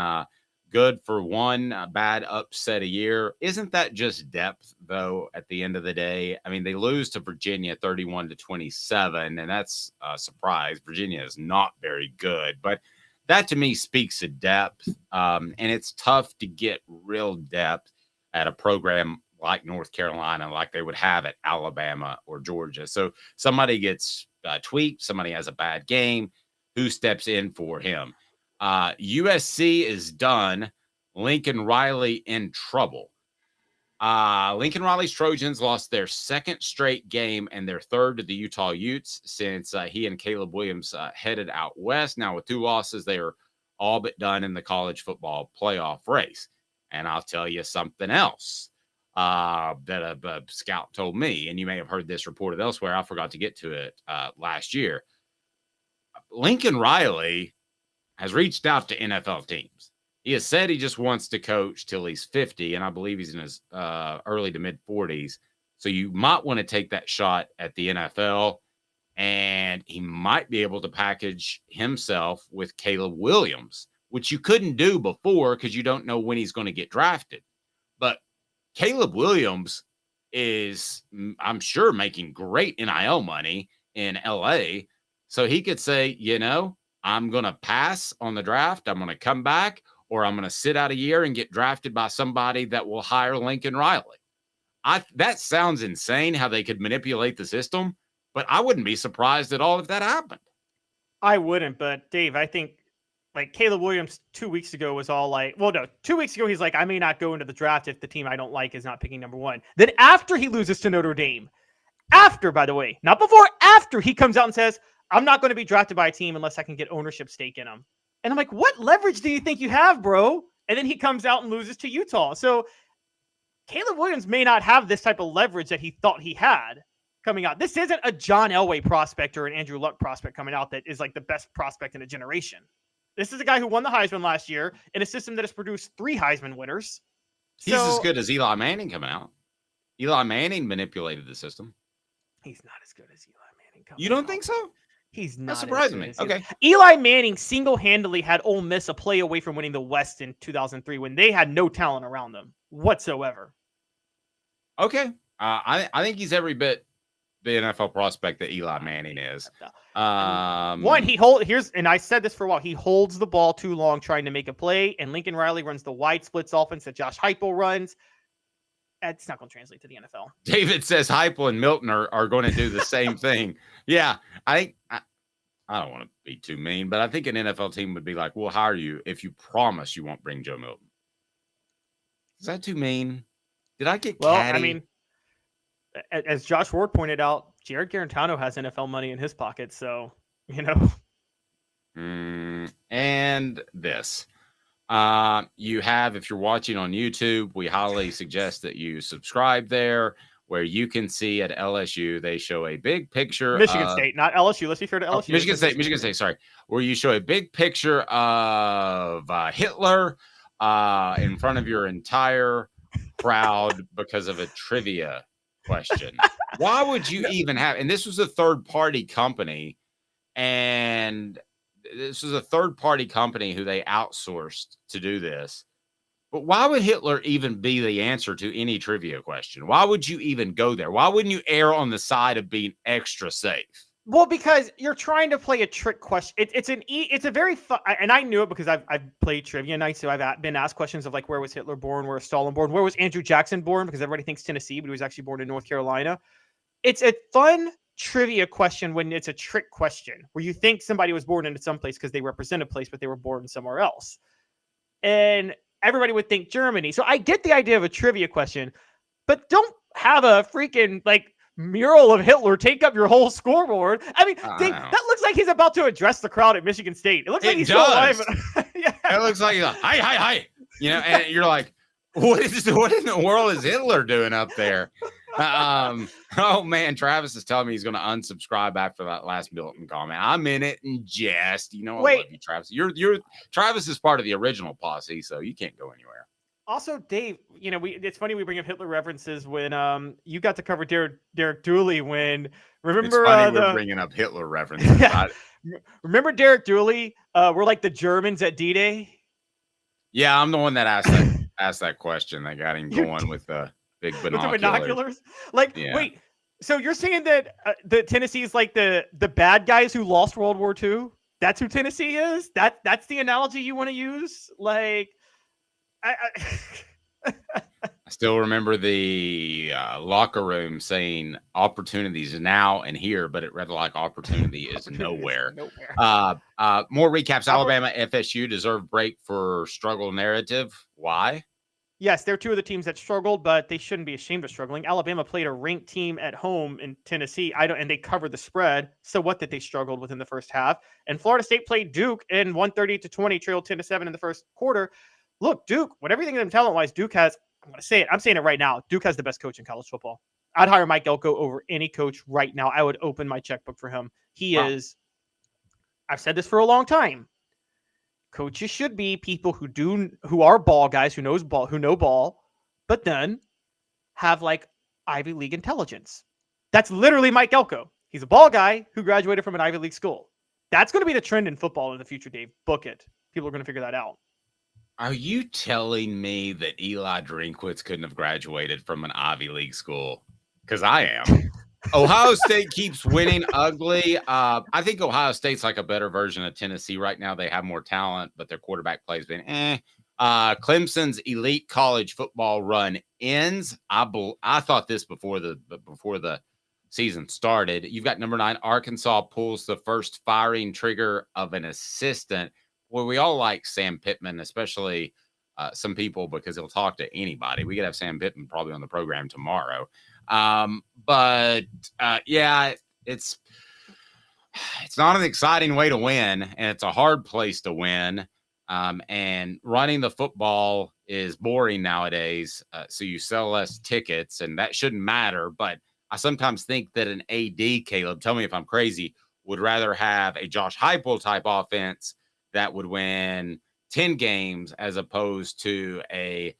good for one bad upset a year. Isn't that just depth, though, at the end of the day? I mean, they lose to Virginia 31-27, and that's a surprise. Virginia is not very good, but that to me speaks to depth. And it's tough to get real depth at a program like North Carolina, like they would have at Alabama or Georgia. So somebody gets tweaked, somebody has a bad game. Who steps in for him? USC is done. Lincoln Riley in trouble. Lincoln Riley's Trojans lost their 2nd straight game and their 3rd to the Utah Utes since he and Caleb Williams headed out west. Now, with 2 losses, they are all but done in the college football playoff race. And I'll tell you something else that a scout told me, and you may have heard this reported elsewhere. I forgot to get to it last year. Lincoln Riley has reached out to NFL teams. He has said he just wants to coach till he's 50, and I believe he's in his early to mid 40s. So you might want to take that shot at the NFL, and he might be able to package himself with Caleb Williams, which you couldn't do before because you don't know when he's going to get drafted. But Caleb Williams is, I'm sure, making great NIL money in LA. So he could say, I'm going to pass on the draft. I'm going to come back, or I'm going to sit out a year and get drafted by somebody that will hire Lincoln Riley. That sounds insane how they could manipulate the system, but I wouldn't be surprised at all if that happened. I wouldn't, but Dave, I think like Caleb Williams 2 weeks ago was all like, 2 weeks ago, he's like, I may not go into the draft if the team I don't like is not picking number one. Then after he loses to Notre Dame, by the way, not before, after he comes out and says, I'm not going to be drafted by a team unless I can get ownership stake in them. And I'm like, what leverage do you think you have, bro? And then he comes out and loses to Utah. So Caleb Williams may not have this type of leverage that he thought he had coming out. This isn't a John Elway prospect or an Andrew Luck prospect coming out that is like the best prospect in a generation. This is a guy who won the Heisman last year in a system that has produced 3 Heisman winners. He's as good as Eli Manning coming out. Eli Manning manipulated the system. He's not as good as Eli Manning coming out. You don't think so? He's not. That's surprising me. Okay. Eli Manning single-handedly had Ole Miss a play away from winning the West in 2003 when they had no talent around them whatsoever. Okay. I think he's every bit the NFL prospect that Eli Manning is. And I said this for a while. He holds the ball too long trying to make a play, and Lincoln Riley runs the wide splits offense that Josh Heupel runs. It's not going to translate to the NFL. David says Heupel and Milton are going to do the same thing. Yeah, I don't want to be too mean, but I think an NFL team would be like, we'll hire you if you promise you won't bring Joe Milton. Is that too mean? Did I get catty? I mean, as Josh Ward pointed out, Jared Garantano has NFL money in his pocket, so, And this. You have, if you're watching on YouTube, we highly suggest that you subscribe there, where you can see at LSU, they show a big picture. Michigan State, not LSU. Let's be fair to LSU. Michigan State, sorry. Where you show a big picture of Hitler in front of your entire crowd because of a trivia question. Why would you even have, and this was a third-party company, and this was a third-party company who they outsourced to do this. But why would Hitler even be the answer to any trivia question? Why would you even go there? Why wouldn't you err on the side of being extra safe? Well, because you're trying to play a trick question. It's a very fun, and I knew it because I've played trivia nights, so I've been asked questions of like, where was Hitler born? Where was Stalin born? Where was Andrew Jackson born? Because everybody thinks Tennessee, but he was actually born in North Carolina. It's a fun trivia question when it's a trick question where you think somebody was born into some place because they represent a place, but they were born somewhere else. And everybody would think Germany. So I get the idea of a trivia question, but don't have a freaking like mural of Hitler take up your whole scoreboard. I mean, that looks like he's about to address the crowd at Michigan State. It looks like he's still alive. Yeah. It looks like he's like, hi. And you're like, what in the world is Hitler doing up there? Oh man, Travis is telling me he's going to unsubscribe after that last Milton comment. I'm in it in jest. I love you, Travis. You're Travis is part of the original posse, so you can't go anywhere. Also, Dave, it's funny we bring up Hitler references when you got to cover Derek Dooley when remember it's funny we're bringing up Hitler references. Yeah. Remember Derek Dooley? We're like the Germans at D-Day. Yeah, I'm the one that asked that question that got him going with the big binoculars. With the binoculars? Wait, so you're saying that the Tennessee is like the bad guys who lost World War II? That's who Tennessee is? That's the analogy you want to use? Like, I still remember the locker room saying opportunities now and here, but it read like opportunity is nowhere. More recaps. Alabama, FSU deserve break for struggle narrative. Why? Yes, they're two of the teams that struggled, but they shouldn't be ashamed of struggling. Alabama played a ranked team at home in Tennessee. And they covered the spread. So what that they struggled within the first half. And Florida State played Duke and 130-20, trailed 10-7 in the first quarter. Look, Duke, with everything them talent-wise, Duke has, I'm going to say it, I'm saying it right now, Duke has the best coach in college football. I'd hire Mike Elko over any coach right now. I would open my checkbook for him. He is, I've said this for a long time. Coaches should be people who are ball guys, who know ball, but then have like Ivy League intelligence. That's literally Mike Elko. He's a ball guy who graduated from an Ivy League school. That's going to be the trend in football in the future, Dave. Book it. People are going to figure that out. Are you telling me that Eli Drinkwitz couldn't have graduated from an Ivy League school? Because I am. Ohio State keeps winning ugly. I think Ohio State's like a better version of Tennessee right now. They have more talent, but their quarterback play's been Clemson's elite college football run ends. I thought this before the season started. You've got number 9 Arkansas pulls the first firing trigger of an assistant. Well, we all like Sam Pittman, especially some people, because he'll talk to anybody. We could have Sam Pittman probably on the program tomorrow. Yeah, it's not an exciting way to win, and it's a hard place to win. And running the football is boring nowadays. So you sell less tickets, and that shouldn't matter. But I sometimes think that an AD, Caleb, tell me if I'm crazy, would rather have a Josh Heupel type offense that would win 10 games as opposed to a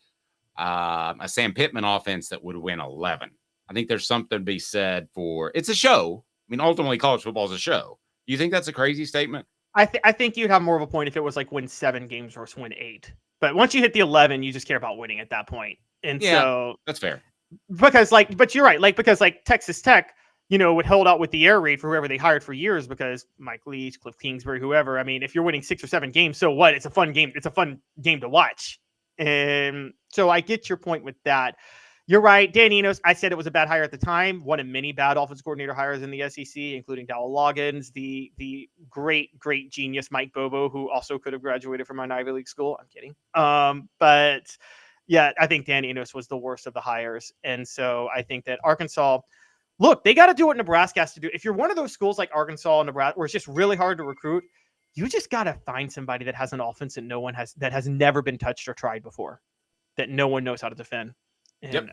Sam Pittman offense that would win 11. I think there's something to be said for it's a show. I mean, ultimately, college football is a show. Do you think that's a crazy statement? I think you'd have more of a point if it was like win 7 games versus win 8. But once you hit the 11, you just care about winning at that point. And yeah, so that's fair. Because but you're right. Because Texas Tech, would hold out with the air raid for whoever they hired for years because Mike Leach, Cliff Kingsbury, whoever. I mean, if you're winning 6 or 7 games, so what? It's a fun game. It's a fun game to watch. And so I get your point with that. You're right. Dan Enos, I said it was a bad hire at the time. One of many bad offensive coordinator hires in the SEC, including Dowell Loggins, the great genius Mike Bobo, who also could have graduated from an Ivy League school. I'm kidding. But yeah, I think Dan Enos was the worst of the hires. And so I think that Arkansas, look, they got to do what Nebraska has to do. If you're one of those schools like Arkansas and Nebraska, where it's just really hard to recruit, you just got to find somebody that has an offense that has never been touched or tried before, that no one knows how to defend. Yep.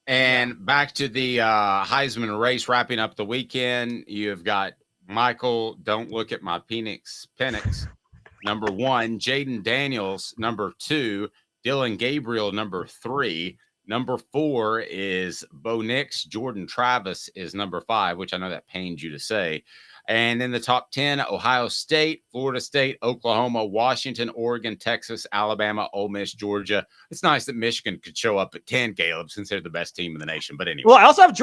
And back to the Heisman race, wrapping up the weekend. You've got Michael, don't look at my Penix, number 1, Jaden Daniels, number 2, Dylan Gabriel, number 3, number 4 is Bo Nix, Jordan Travis is number 5, which I know that pains you to say. And in the top 10, Ohio State, Florida State, Oklahoma, Washington, Oregon, Texas, Alabama, Ole Miss, Georgia. It's nice that Michigan could show up at 10, Caleb, since they're the best team in the nation. But anyway. Well, I also have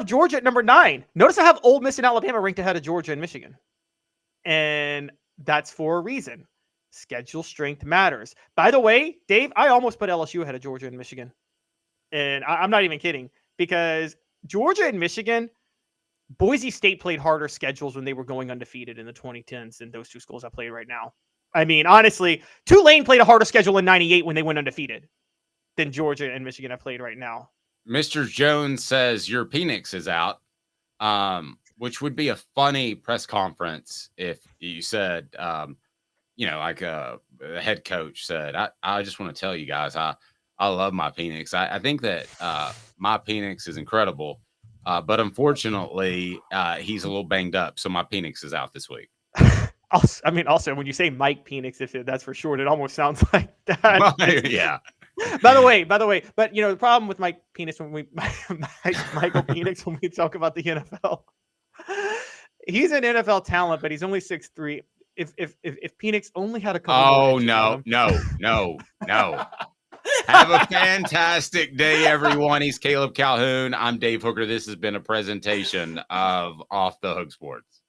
Georgia at number 9. Notice I have Ole Miss and Alabama ranked ahead of Georgia and Michigan. And that's for a reason. Schedule strength matters. By the way, Dave, I almost put LSU ahead of Georgia and Michigan. And I'm not even kidding, because Georgia and Michigan, Boise State played harder schedules when they were going undefeated in the 2010s than those two schools I play right now. I mean, honestly, Tulane played a harder schedule in 98 when they went undefeated than Georgia and Michigan have played right now. Mr. Jones says your Penix is out, which would be a funny press conference if you said, like the head coach said, I just want to tell you guys, I love my Penix. I think that my Penix is incredible. But unfortunately, he's a little banged up, so my Penix is out this week. Also, when you say Mike Penix, if that's for short, it almost sounds like that. Well, yeah. By the way, but the problem with Mike Penix Michael Penix when we talk about the NFL, he's an NFL talent, but he's only 6'3". If Penix only had a couple. Oh no. Have a fantastic day, everyone. He's Caleb Calhoun. I'm Dave Hooker. This has been a presentation of Off the Hook Sports.